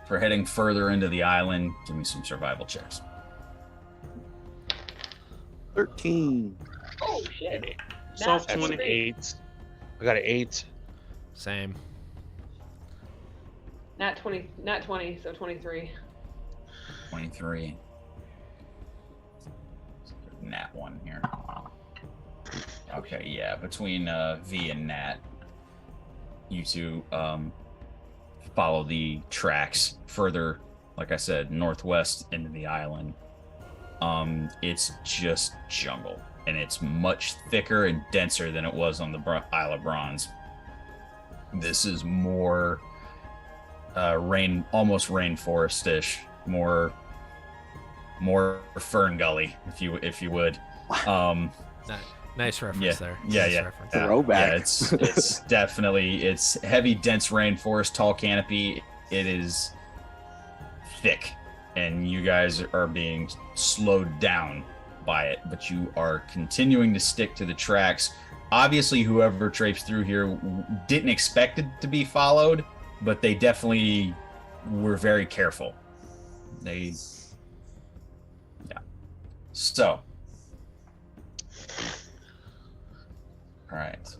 For heading further into the island, give me some survival checks. 13. Oh shit! Soft That's 20. An 8. I got an 8. Same. Nat 20, so 23. 23. Nat 1 here. Okay, yeah, between V and Nat, you two follow the tracks further, like I said, northwest into the island. It's just jungle, and it's much thicker and denser than it was on the Isle of Bronze. This is more almost rainforest-ish, more fern gully, if you would. Nice reference there. Yeah, nice yeah. reference. Throwback. Yeah, it's definitely, it's heavy, dense rainforest, tall canopy. It is thick, and you guys are being slowed down by it, but you are continuing to stick to the tracks. Obviously, whoever traipsed through here didn't expect it to be followed, but they definitely were very careful. Yeah. So. All right.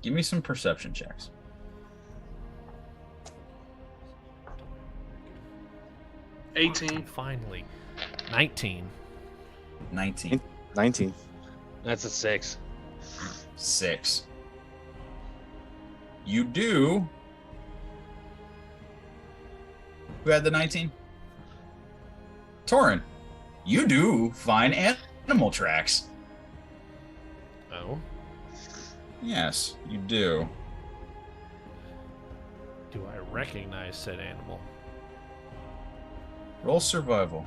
Give me some perception checks. Oh, 18. finally. 19. 19. 19. That's a 6. 6. You do. Who had the 19? Torin. You do find animal tracks. Oh. Yes, you do. Do I recognize said animal? Roll survival.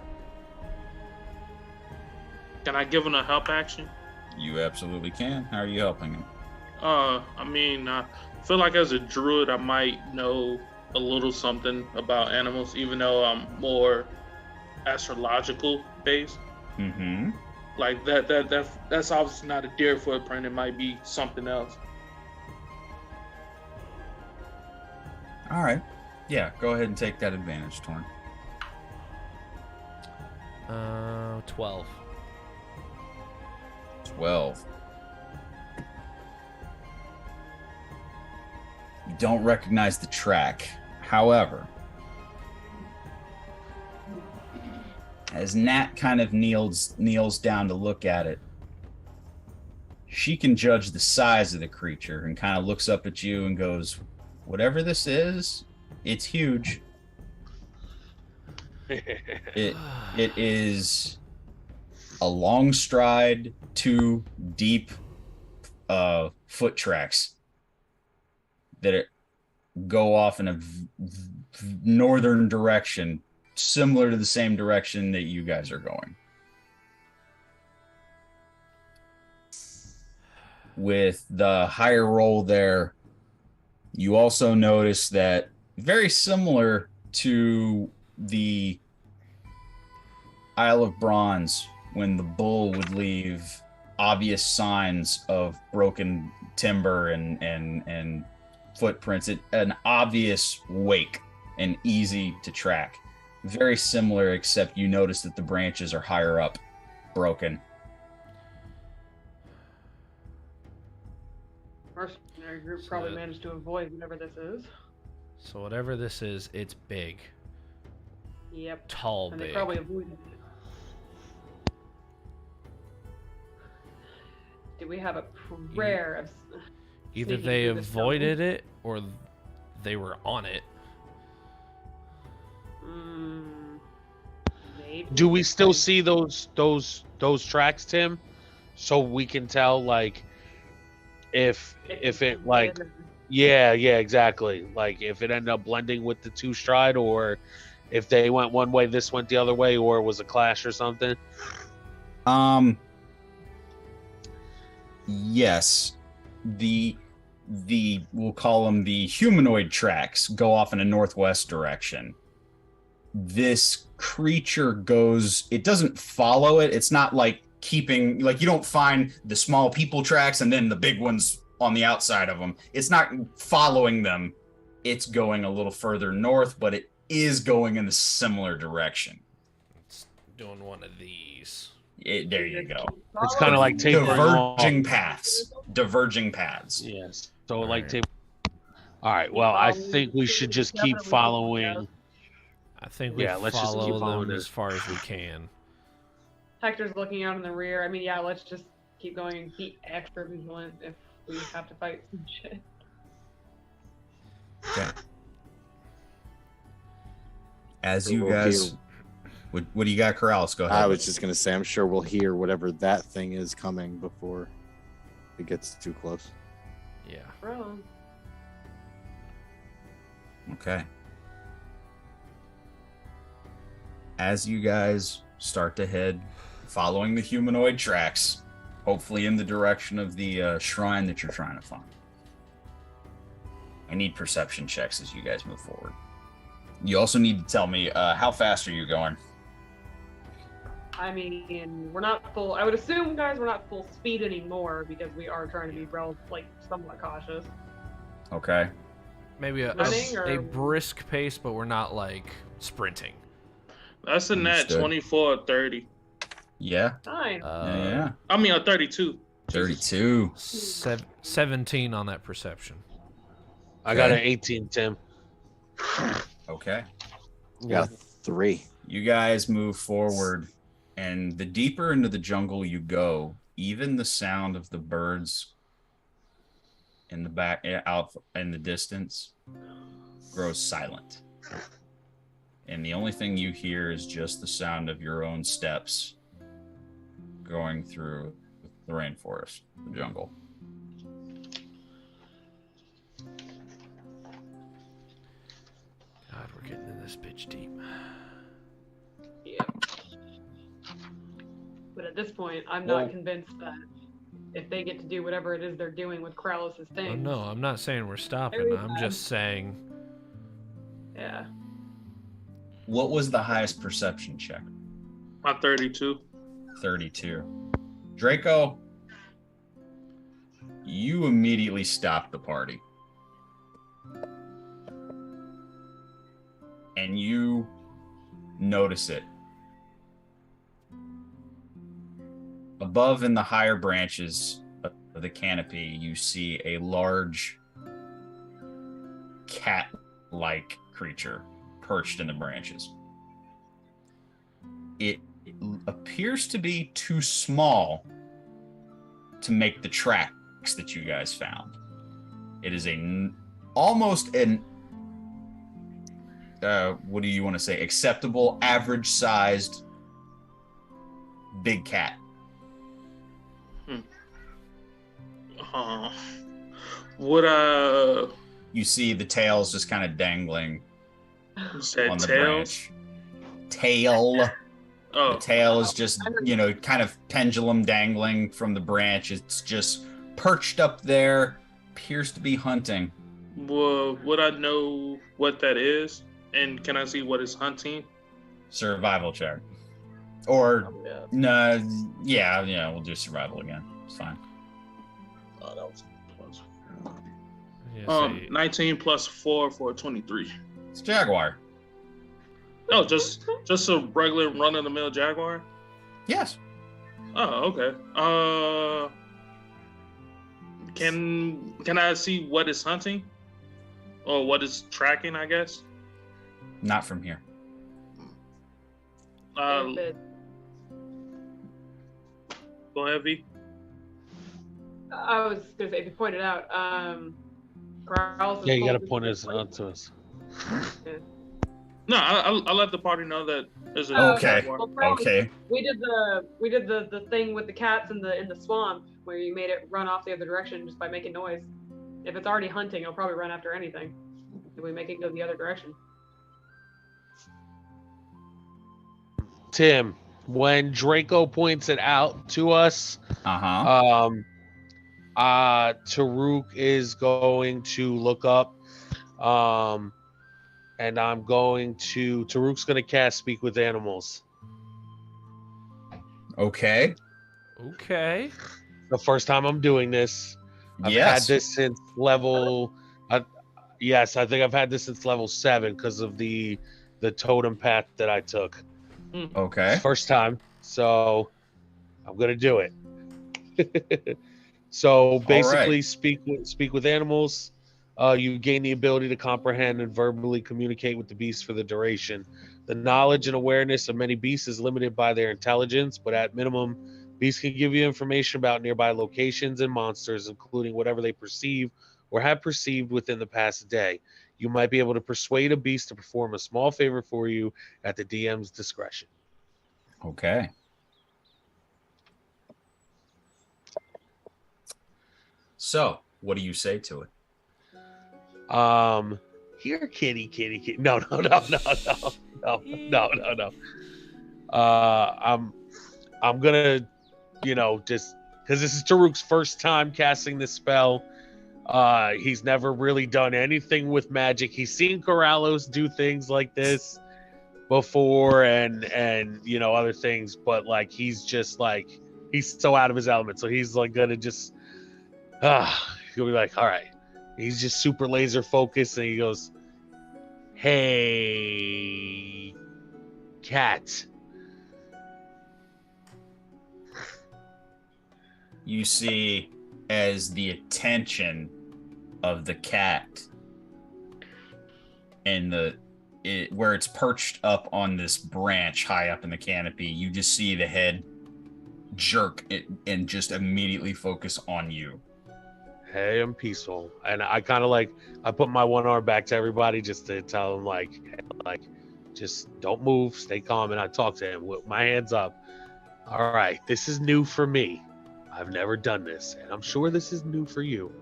Can I give him a help action? You absolutely can. How are you helping him? I feel like as a druid, I might know a little something about animals, even though I'm more astrological based. Mm-hmm. Like that's obviously not a deer footprint. It might be something else. All right. Yeah, go ahead and take that advantage, Torn. 12. 12. You don't recognize the track. However, as Nat kind of kneels down to look at it, she can judge the size of the creature and kind of looks up at you and goes, "Whatever this is, it's huge. It is a long stride, 2 deep foot tracks that go off in a northern direction, similar to the same direction that you guys are going. With the higher roll there, you also notice that very similar to the Isle of Bronze, when the bull would leave obvious signs of broken timber and footprints, an obvious wake and easy to track. Very similar, except you notice that the branches are higher up, broken. Mercenary group probably managed to avoid whatever this is. So whatever this is, it's big. Yep. Tall, And big. they probably avoided it. Do we have a prayer of Either sneaking they through this avoided it or they were on it. Maybe. Do we still see those tracks, Tim? So we can tell, like, if it, like, yeah, exactly. Like, if it ended up blending with the 2 stride, or if they went one way, this went the other way, or it was a clash or something. Yes, the we'll call them the humanoid tracks go off in a northwest direction. This creature goes, it doesn't follow it. It's not like keeping, like, you don't find the small people tracks and then the big ones on the outside of them. It's not following them. It's going a little further north, but it is going in a similar direction. It's doing one of these. There you go. It's kind of like tapering off. Diverging paths. Yes. So All like right. tape. All right. Well, I think we should just keep following. I think we let's just keep follow following them it. as far as we can. Hector's looking out in the rear. I mean, yeah, let's just keep going and be extra vigilant if we have to fight some shit. Okay. As you We'll guys, what do you got, Corrales? Go ahead. I was just gonna say, I'm sure we'll hear whatever that thing is coming before it gets too close. Yeah. Bro. Okay. As you guys start to head, following the humanoid tracks, hopefully in the direction of the shrine that you're trying to find. I need perception checks as you guys move forward. You also need to tell me how fast are you going? I mean, we're not full. I would assume, guys, we're not full speed anymore because we are trying to be somewhat cautious. Okay. Maybe a Running or- brisk pace, but we're not like sprinting. That's a nat Understood. 24 or 30. Yeah. Fine. Yeah. I mean, a 32. 32. 17 on that perception. I got an 18, Tim. Okay. Got 3. You guys move forward, and the deeper into the jungle you go, even the sound of the birds in the back, out in the distance, grows silent. And the only thing you hear is just the sound of your own steps going through the rainforest, the jungle. God, we're getting in this bitch deep. Yeah. But at this point, I'm Well- not convinced that if they get to do whatever it is they're doing with Krallis' Oh, thing. no, I'm not saying we're stopping. Very I'm bad. just saying Yeah. What was the highest perception check? My 32. 32. Draco, you immediately stopped the party. And you notice it. Above in the higher branches of the canopy, you see a large cat-like creature perched in the branches. It appears to be too small to make the tracks that you guys found. It is almost an what do you want to say? Acceptable, average-sized big cat. Would You see the tails just kind of dangling said on the tails? branch. Tail. Oh, The tail is just, kind of pendulum dangling from the branch. It's just perched up there, appears to be hunting. well, would I know what that is? And can I see what it's hunting? Survival check. Or, Yeah. no, yeah, we'll do survival again. It's fine. Oh, that was plus. yeah, say, 19 plus 4 for 23. It's Jaguar. No, just a regular run-of-the-mill Jaguar. Yes. Oh, okay. Can I see what it's hunting, or what it's tracking? I guess. Not from here. But Go heavy. I was gonna say, if you pointed out, Krallis is Yeah, you got to closest point to us the place. onto us. No, I'll let the party know that there's a Oh, Okay. Jaguar. Well, Krallis, Okay. We did the thing with the cats in the swamp where you made it run off the other direction just by making noise. If it's already hunting, it'll probably run after anything. If we make it go the other direction. Tim, when Draco points it out to us, Uh-huh. Taruk is going to look up, and Taruk's going to cast Speak with Animals. Okay. okay. The first time I'm doing this. I've had Yes. this since level. Yes, I think I've had this since level 7 because of the totem path that I took. Okay. First time, so I'm gonna do it. So basically, speak with animals. You gain the ability to comprehend and verbally communicate with the beasts for the duration. The knowledge and awareness of many beasts is limited by their intelligence, but at minimum, beasts can give you information about nearby locations and monsters, including whatever they perceive or have perceived within the past day. You might be able to persuade a beast to perform a small favor for you at the DM's discretion. Okay. So, what do you say to it? Here, kitty. No. I'm gonna, just because this is Taruk's first time casting this spell. He's never really done anything with magic. He's seen Corrales do things like this before, and other things, but like he's just like he's so out of his element. So he's like gonna just he'll be like, all right. He's just super laser focused, and he goes, "Hey, cat." You see, as the attention of the cat and where it's perched up on this branch high up in the canopy, you just see the head jerk it and just immediately focus on you. Hey, I'm peaceful, and I kind of I put my one arm back to everybody just to tell them like, just don't move, stay calm, and I talk to him with my hands up. All right, this is new for me. I've never done this, and I'm sure this is new for you.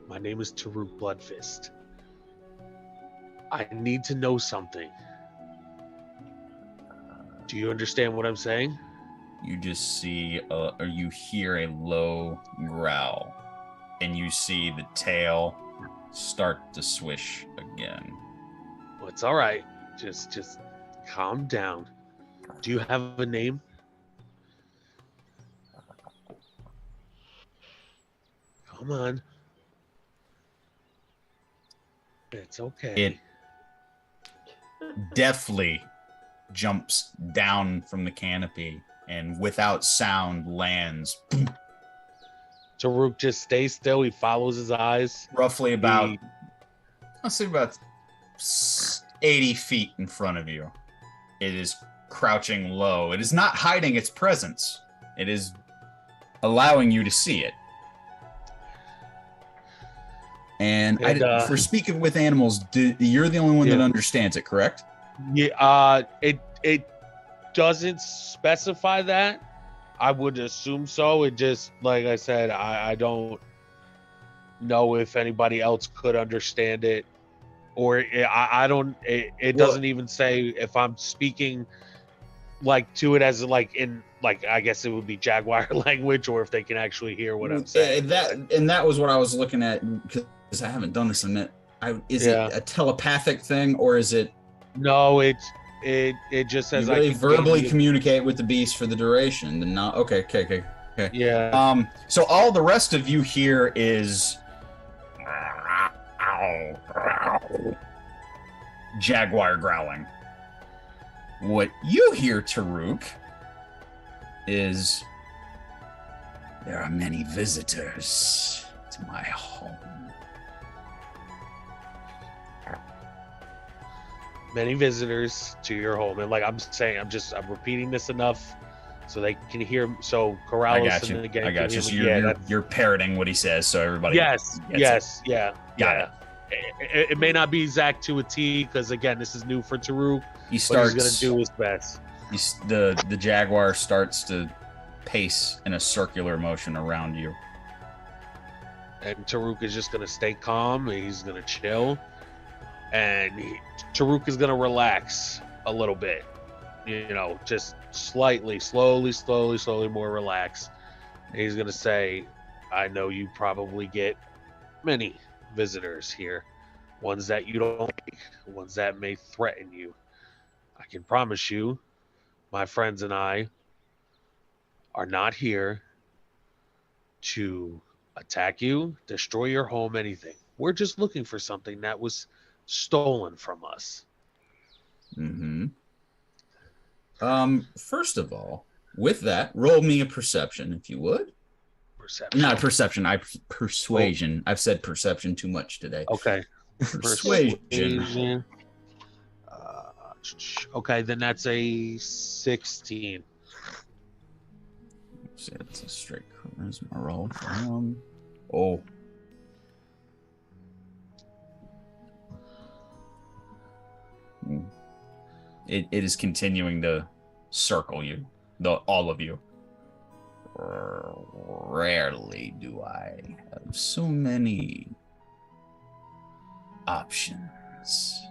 My name is Taruk Bloodfist. I need to know something. Do you understand what I'm saying? You just see, or you hear a low growl, and you see the tail start to swish again. Well, it's all right. Just calm down. Do you have a name? Come on. It's okay. It deftly jumps down from the canopy and without sound lands Taruk just stays still. He follows his eyes. roughly about, I'll say about 80 feet in front of you. It is crouching low. It is not hiding its presence. It is allowing you to see it. And for speaking with animals, you're the only one that understands it, correct? Yeah. It doesn't specify that. I would assume so. It just, like I said, I don't know if anybody else could understand it, or I don't. It doesn't even say if I'm speaking to it as in I guess it would be Jaguar language, or if they can actually hear what I'm saying. That was what I was looking at, because I haven't done this in a minute. Is it a telepathic thing, or is it? No, it just says you really verbally communicate with the beast for the duration. And not okay. Yeah. So all the rest of you hear is Jaguar growling. What you hear, Taruk, is there are many visitors to my home. Many visitors to your home, and like I'm saying, I'm repeating this enough so they can hear. So Corrales, I got you. I got you. So you're parroting what he says, so everybody. Yes. Yeah. It may not be exact to a T, because again, this is new for Taruk. He's gonna do his best. The Jaguar starts to pace in a circular motion around you, and Taruk is just gonna stay calm. He's gonna chill. And Taruk is going to relax a little bit, just slightly, slowly more relaxed. And he's going to say, I know you probably get many visitors here, ones that you don't like, ones that may threaten you. I can promise you, my friends and I are not here to attack you, destroy your home, anything. We're just looking for something that was stolen from us. First of all, with that, roll me a perception, if you would. perception? Not perception. Persuasion. I've said perception too much today. Okay. Persuasion. Okay, then that's a 16. So it's a straight charisma roll. Oh. It is continuing to circle you, all of you. Rarely do I have so many options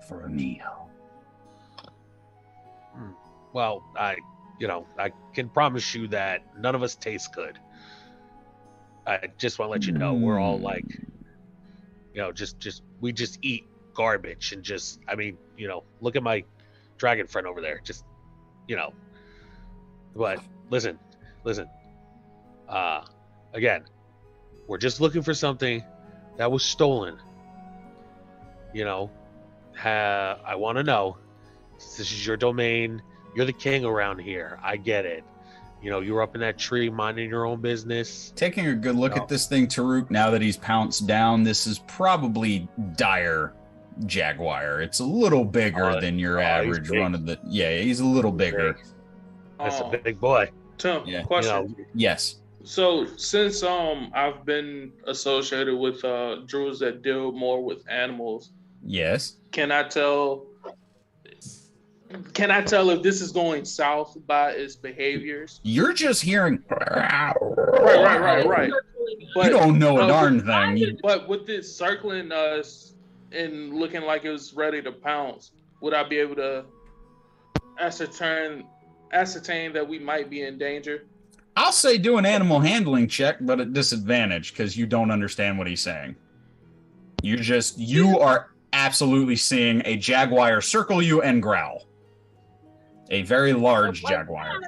for a meal. Well, I can promise you that none of us taste good. I just want to let you know we're all like, we just eat garbage and look at my dragon friend over there. But listen. Again, we're just looking for something that was stolen. I want to know. This is your domain. You're the king around here. I get it. You were up in that tree minding your own business. Taking a good look at this thing, Taruk, now that he's pounced down, this is probably dire jaguar. It's a little bigger than your average run of the... Yeah, he's a little bigger. That's a big boy. Tim, question. Yes. So since I've been associated with druids that deal more with animals. Yes. Can I tell if this is going south by its behaviors? You're just hearing... Right. But, you don't know a darn thing. But with it circling us and looking like it was ready to pounce, would I be able to ascertain that we might be in danger? I'll say do an animal handling check, but at disadvantage because you don't understand what he's saying. You are absolutely seeing a jaguar circle you and growl. A very large jaguar.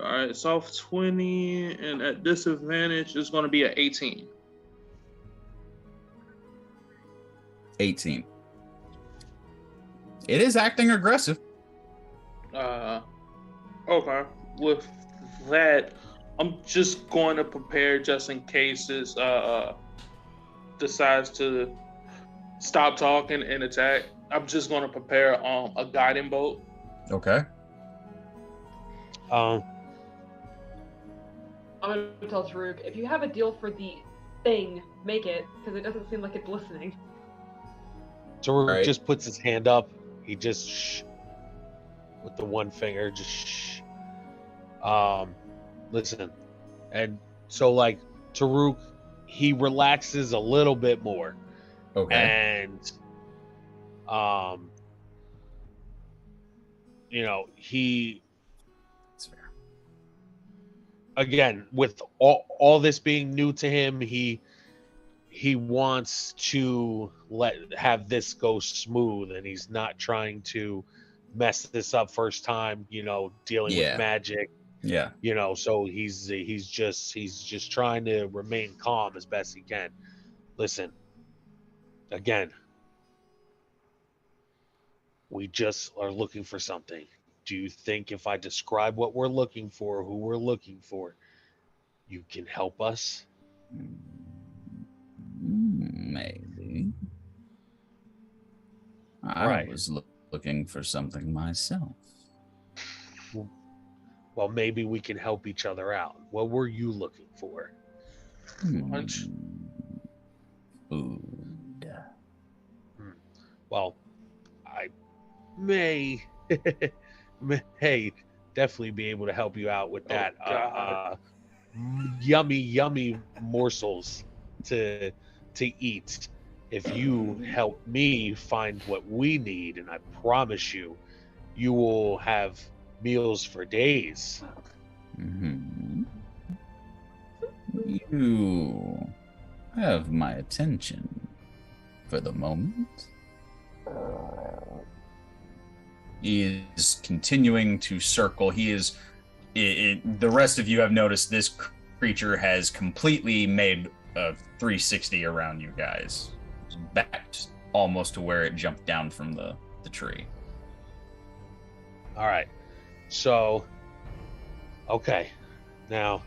All right, soft 20, and at disadvantage is going to be an 18. 18. It is acting aggressive. Okay. With that, I'm just going to prepare just in case it decides to stop talking and attack. I'm just going to prepare a guiding bolt. Okay. I'm going to tell Taruk, if you have a deal for the thing, make it, because it doesn't seem like it's listening. Taruk just puts his hand up. He just shh, with the one finger, just shh. Listen. And so, like, Taruk, he relaxes a little bit more. Okay. And, he... That's fair. Again, with all this being new to him, he wants to have this go smooth, and he's not trying to mess this up first time, dealing with magic. Yeah. So he's just trying to remain calm as best he can. Listen, again, we just are looking for something. Do you think if I describe what we're looking for, who we're looking for, you can help us? Maybe. I was looking for something myself. Well, maybe we can help each other out. What were you looking for? Lunch. Food. Well, I may definitely be able to help you out with that. Yummy morsels to eat if you help me find what we need, and I promise you will have meals for days. Mm-hmm. You have my attention for the moment. He is continuing to circle. The rest of you have noticed this creature has completely made a 360 around you guys. Back almost to where it jumped down from the tree. All right. So Okay. Now,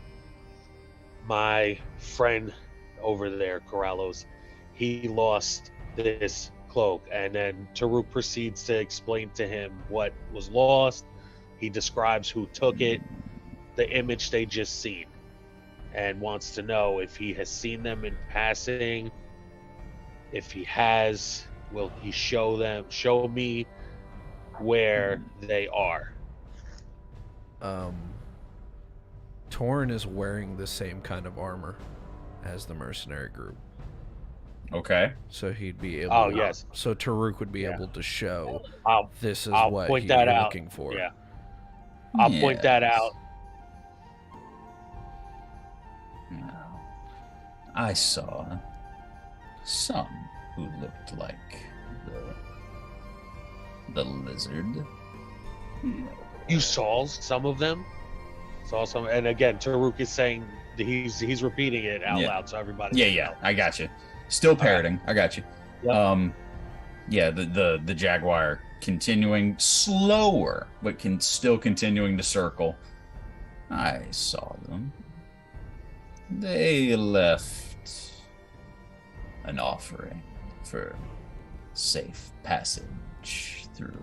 my friend over there, Corrales, he lost this cloak, and then Taruk proceeds to explain to him what was lost. He describes who took it, the image they just seen, and wants to know if he has seen them in passing. If he has, will he show me where they are? Torn is wearing the same kind of armor as the mercenary group. Okay. So he'd be able Oh, to, yes. So Taruk would be able to show this is I'll what point he that was out. looking for. Yeah. I'll point that Yes. out. Now, I saw some who looked like the lizard. You saw some of them? Saw some, and again, Taruk is saying he's repeating it out Yeah. loud so everybody Yeah, I got you. Still parroting. I got you. Yep. Yeah, the jaguar continuing slower, but still continuing to circle. I saw them. They left an offering for safe passage through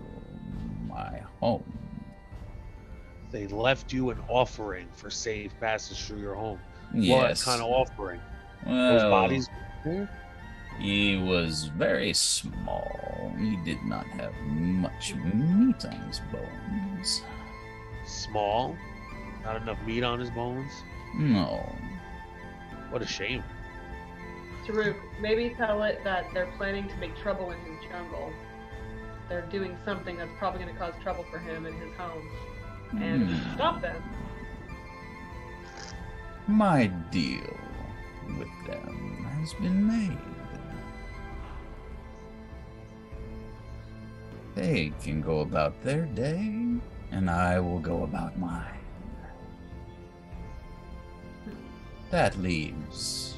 my home. They left you an offering for safe passage through your home. Yes. What kind of offering? Well, Those bodies? he was very small. He did not have much meat on his bones. Small? Not enough meat on his bones? No. What a shame. Taruk, maybe tell it that they're planning to make trouble in his jungle. They're doing something that's probably going to cause trouble for him in his home. And stop them. My deal with them has been made. They can go about their day, and I will go about mine. That leaves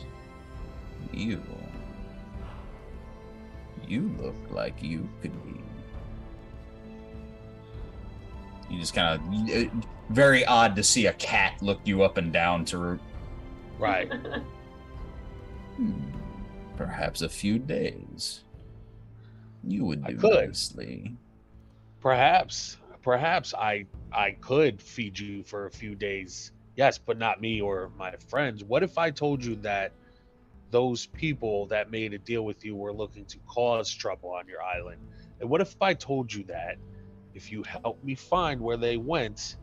you. You look like you could be. You just kind of very odd to see a cat look you up and down, Taruk. Right. Perhaps a few days. You would do could. nicely. Perhaps I could feed you for a few days. Yes, but not me or my friends. What if I told you that those people that made a deal with you were looking to cause trouble on your island? And what if I told you that if you help me find where they went,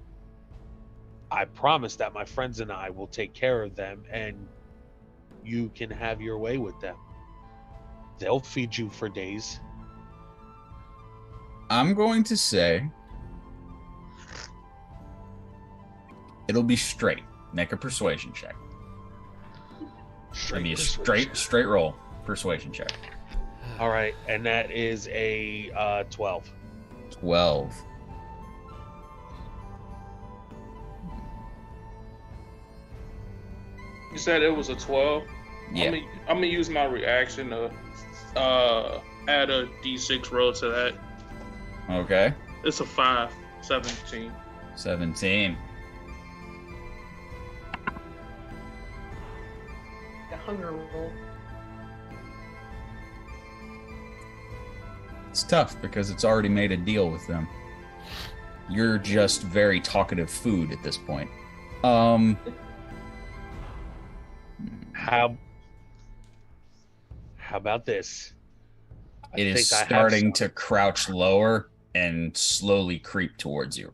I promise that my friends and I will take care of them and you can have your way with them. They'll feed you for days. I'm going to say it'll be straight. Make a persuasion check. It'll be a straight roll persuasion check. All right, and that is a 12. 12. You said it was a 12? Yeah. I'm gonna use my reaction to add a d6 roll to that. Okay. It's a 5, 17. 17. A hunger roll. It's tough because it's already made a deal with them. You're just very talkative food at this point. How about this? It is starting to crouch lower and slowly creep towards you.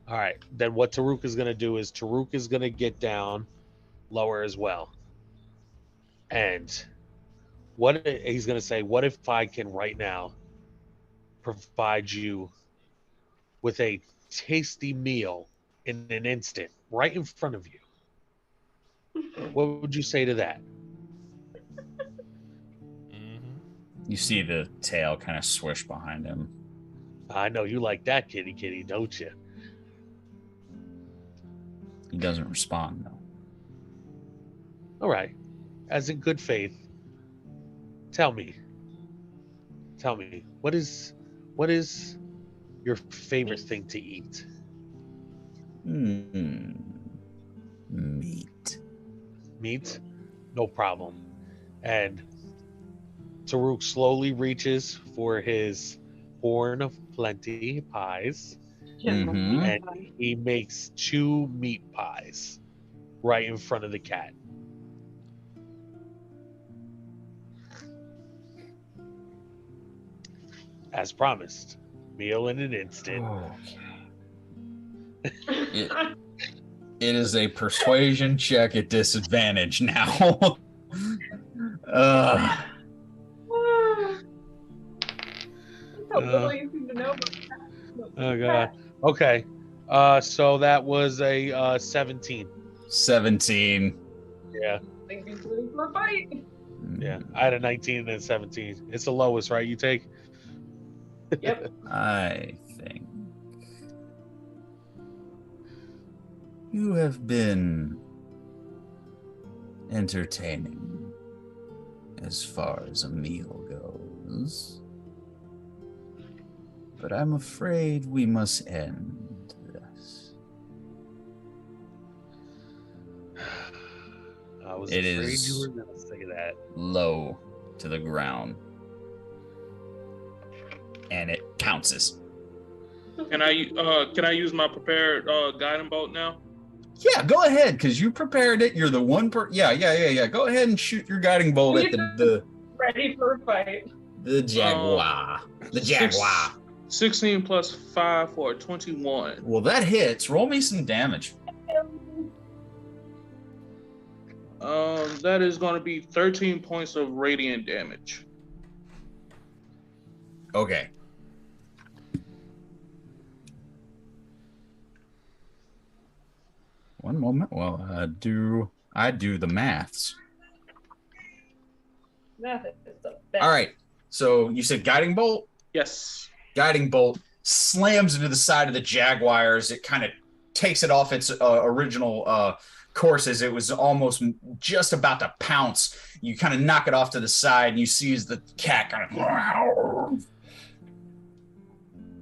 All right, then what Taruk is going to do is Taruk is going to get down lower as well. And what he's going to say, what if I can right now provide you with a tasty meal in an instant, right in front of you? What would you say to that? You see the tail kind of swish behind him. I know you like that, kitty, don't you? He doesn't respond, though. All right. As in good faith, tell me, what is your favorite thing to eat? Meat. Meat, no problem. And Taruk slowly reaches for his horn of plenty pies, Mhm. and he makes 2 meat pies right in front of the cat. As promised, meal in an instant. Okay. It is a persuasion check at disadvantage now. How little you seem to know about that. Oh god. Okay. So that was a 17. 17. Yeah. I think he's ready for a fight. Yeah. I had a 19 and then 17. It's the lowest, right? You take? Yep. I think you have been entertaining as far as a meal goes, but I'm afraid we must end this. I was It afraid is- you were gonna say that. Low to the ground, and it pounces. Can I use my prepared guiding bolt now? Yeah, go ahead, because you prepared it. You're the one Yeah. Go ahead and shoot your guiding bolt at the Ready for a fight. jaguar. The jaguar. 16 plus 5 for 21. Well, that hits. Roll me some damage. That is going to be 13 points of radiant damage. Okay. One moment. Well, I do the maths. Math is the best. All right. So you said guiding bolt? Yes. Guiding bolt slams into the side of the jaguar as it kind of takes it off its original course as it was almost just about to pounce. You kind of knock it off to the side, and you see as the cat kind of...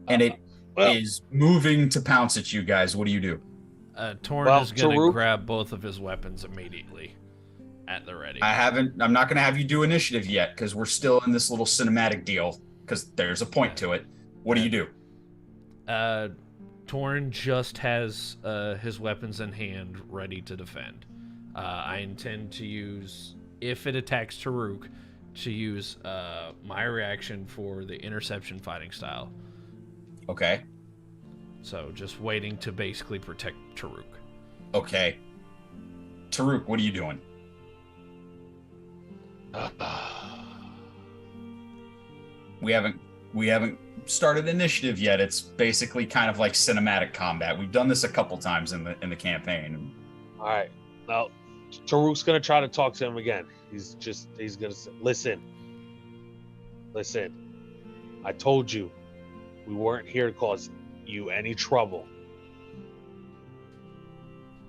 And it is moving to pounce at you guys. What do you do? Torn Well, is going to Taruk- grab both of his weapons immediately at the ready. I'm not going to have you do initiative yet because we're still in this little cinematic deal because there's a point to it. What do you do? Torn just has his weapons in hand, ready to defend. I intend to use, if it attacks Taruk, to use my reaction for the interception fighting style. Okay. So just waiting to basically protect Taruk. Okay. Taruk, what are you doing? We haven't started initiative yet. It's basically kind of like cinematic combat. We've done this a couple times in the campaign. All right. Now, Taruk's gonna try to talk to him again. He's gonna say, listen. I told you, we weren't here to cause you any trouble.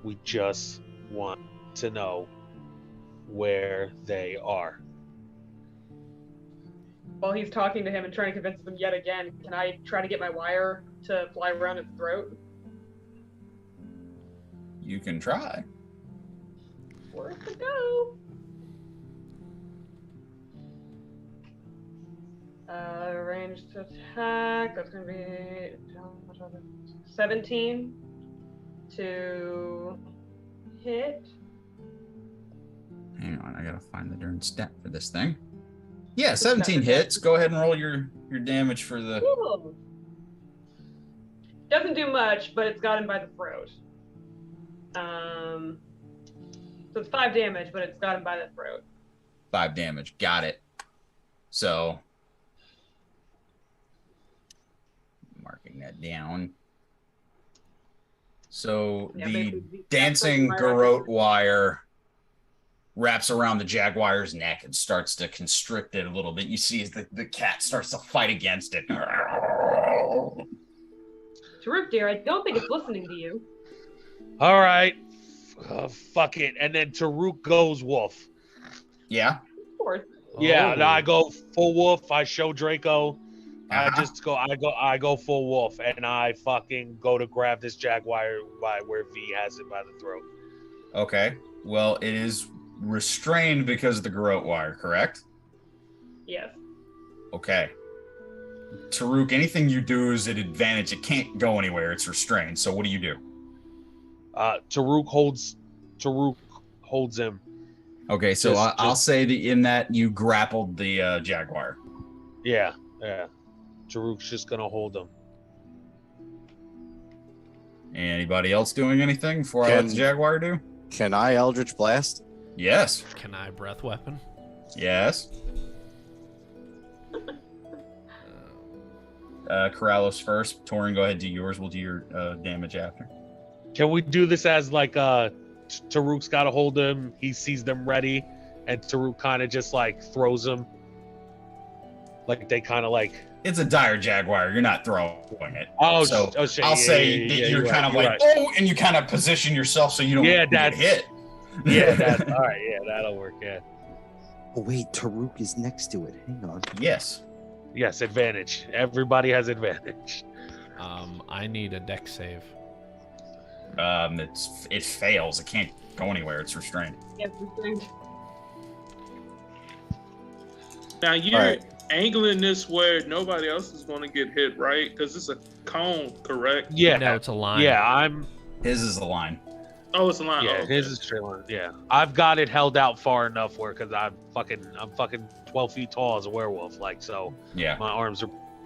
We just want to know where they are. While he's talking to him and trying to convince him yet again, can I try to get my wire to fly around his throat? You can try. Worth a go. Range to attack. That's going to be 17 to hit. Hang on, I gotta find the darn stat for this thing. Yeah, 17 hits. Go ahead and roll your damage for the... Ooh. Doesn't do much, but it's got him by the throat. So it's 5 damage, but it's got him by the throat. 5 damage. Got it. So... marking that down. So Yeah, the basically, dancing that's garrote wire wraps around the jaguar's neck and starts to constrict it a little bit. You see as the cat starts to fight against it. Taruk, dear, I don't think it's listening to you. All right. Fuck it. And then Taruk goes wolf. Yeah? Of course. Yeah, Oh. now I go full wolf. I show Draco I go full wolf, and I fucking go to grab this jaguar by where V has it by the throat. Okay. Well, it is restrained because of the garrote wire, correct? Yes. Okay. Taruk, anything you do is at advantage. It can't go anywhere. It's restrained. So what do you do? Taruk holds him. Okay, so Just- I'll say that in that you grappled the jaguar. Yeah. Taruk's just gonna hold him. Anybody else doing anything before I let the jaguar do? Can I Eldritch Blast? Yes. Can I breath weapon? Yes. Corrales first. Torin, go ahead, do yours. We'll do your damage after. Can we do this as like Taruk's got to hold him, he sees them ready, and Taruk kind of just like throws them, like they kind of like. It's a dire jaguar. You're not throwing it. So shit. I'll say that you're kind of like, oh, and you kind of position yourself so you don't get hit. Yeah, that's all right. Yeah, that'll work. Yeah. Oh wait, Taruk is next to it. Hang on. Yes. Yes, advantage. Everybody has advantage. I need a dex save. It fails. It can't go anywhere. It's restrained. Yes, restrained. Now you're All right. angling this where nobody else is going to get hit, right? Because it's a cone, correct? Yeah. No, it's a line. Yeah, His is the line. Oh, it's a line. Yeah, Oh, okay. his is straight line. Yeah, I've got it held out far enough where, because I'm fucking 12 feet tall as a werewolf, like, so Yeah. my arms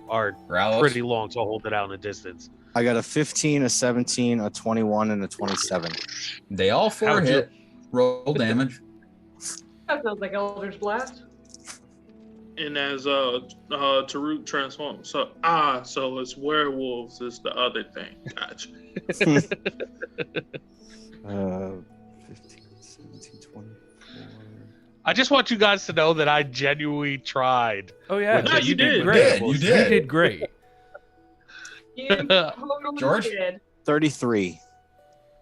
are Corrales? pretty long to hold it out in the distance. I got a 15, a 17, a 21, and a 27. They all four How'd you- hit. Roll damage. That sounds like Eldritch Blast. And as Taruk transforms, so it's werewolves is the other thing. Gotcha. 15, 17, 24. I just want you guys to know that I genuinely tried. Oh yeah, No, you did. great. You did. You did great. You totally George? did. 33.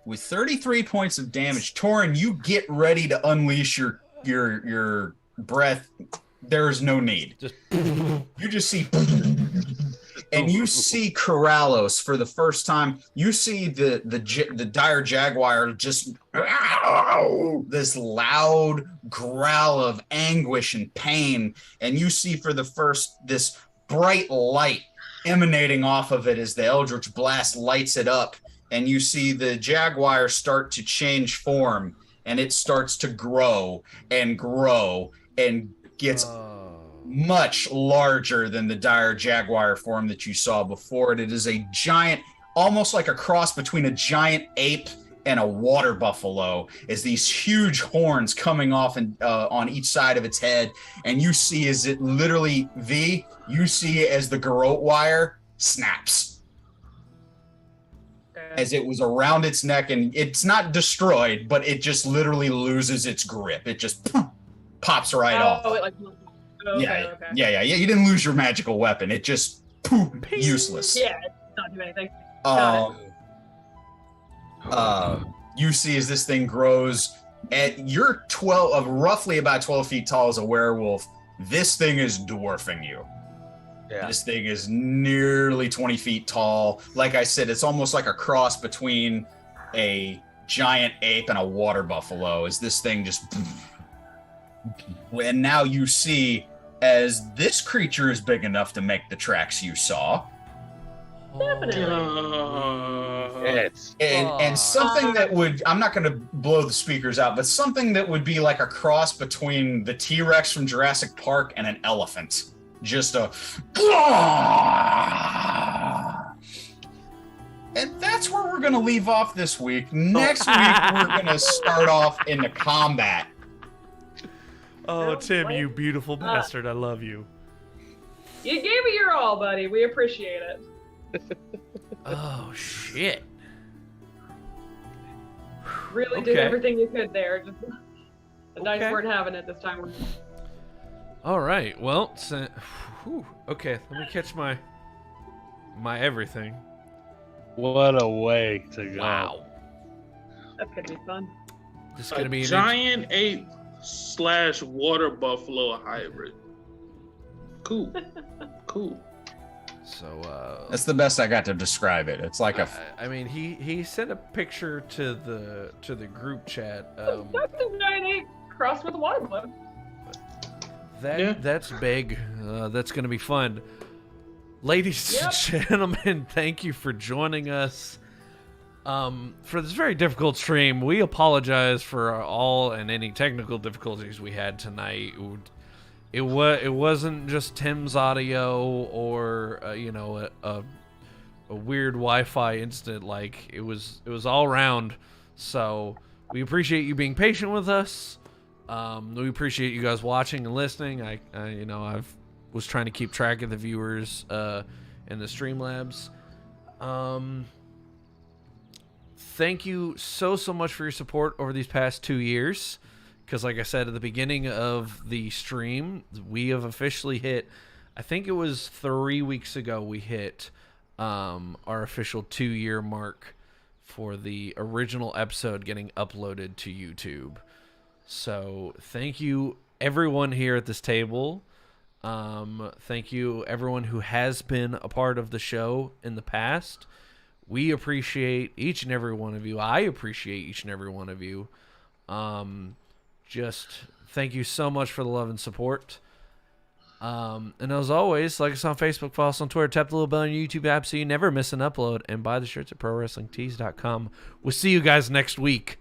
With 33 points of damage, Torin, you get ready to unleash your breath. There's no need. Just You just see, and you see Corrales for the first time. You see the dire jaguar just this loud growl of anguish and pain, and you see for the first this bright light emanating off of it as the Eldritch Blast lights it up, and you see the jaguar start to change form, and it starts to grow and gets much larger than the dire jaguar form that you saw before it. It is a giant, almost like a cross between a giant ape and a water buffalo, as these huge horns coming off and on each side of its head. And you see as it literally, you see as the garrote wire snaps as it was around its neck, and it's not destroyed, but it just literally loses its grip. It just pops right off. Oh, it like. Okay, Yeah, okay. yeah. You didn't lose your magical weapon. It just useless. Yeah, it's not doing anything. Got You see as this thing grows, and you're roughly about 12 feet tall as a werewolf. This thing is dwarfing you. Yeah. This thing is nearly 20 feet tall. Like I said, it's almost like a cross between a giant ape and a water buffalo, as this thing just... And now you see, as this creature is big enough to make the tracks you saw, Definitely. and something that would, I'm not going to blow the speakers out, but something that would be like a cross between the T-Rex from Jurassic Park and an elephant. Just a... And that's where we're going to leave off this week. Next week, we're going to start off into combat. Oh, No, Tim, what? you beautiful bastard! I love you. You gave it your all, buddy. We appreciate it. Oh shit! Really did Okay. everything you could there. Just the dice Okay. weren't having it this time. All right. Well, okay. Let me catch my everything. What a way to go! Wow. That's gonna be fun. This is A gonna be an giant ape / water buffalo hybrid. Cool. So That's the best I got to describe it. It's like I mean, he sent a picture to the group chat. That's a giant egg crossed with a water balloon. That's big. That's gonna be fun. Ladies and gentlemen, thank you for joining us for this very difficult stream. We apologize for all and any technical difficulties we had tonight. It wasn't just Tim's audio or a weird Wi-Fi incident. Like it was all around. So we appreciate you being patient with us. We appreciate you guys watching and listening. I was trying to keep track of the viewers in the Streamlabs. Thank you so much for your support over these past 2 years. Because like I said at the beginning of the stream, we have officially hit, I think it was 3 weeks ago, we hit our official 2-year mark for the original episode getting uploaded to YouTube. So thank you everyone here at this table. Thank you everyone who has been a part of the show in the past. We appreciate each and every one of you. I appreciate each and every one of you. Just thank you so much for the love and support. And as always, like us on Facebook, follow us on Twitter, tap the little bell on your YouTube app so you never miss an upload, and buy the shirts at ProWrestlingTees.com. We'll see you guys next week.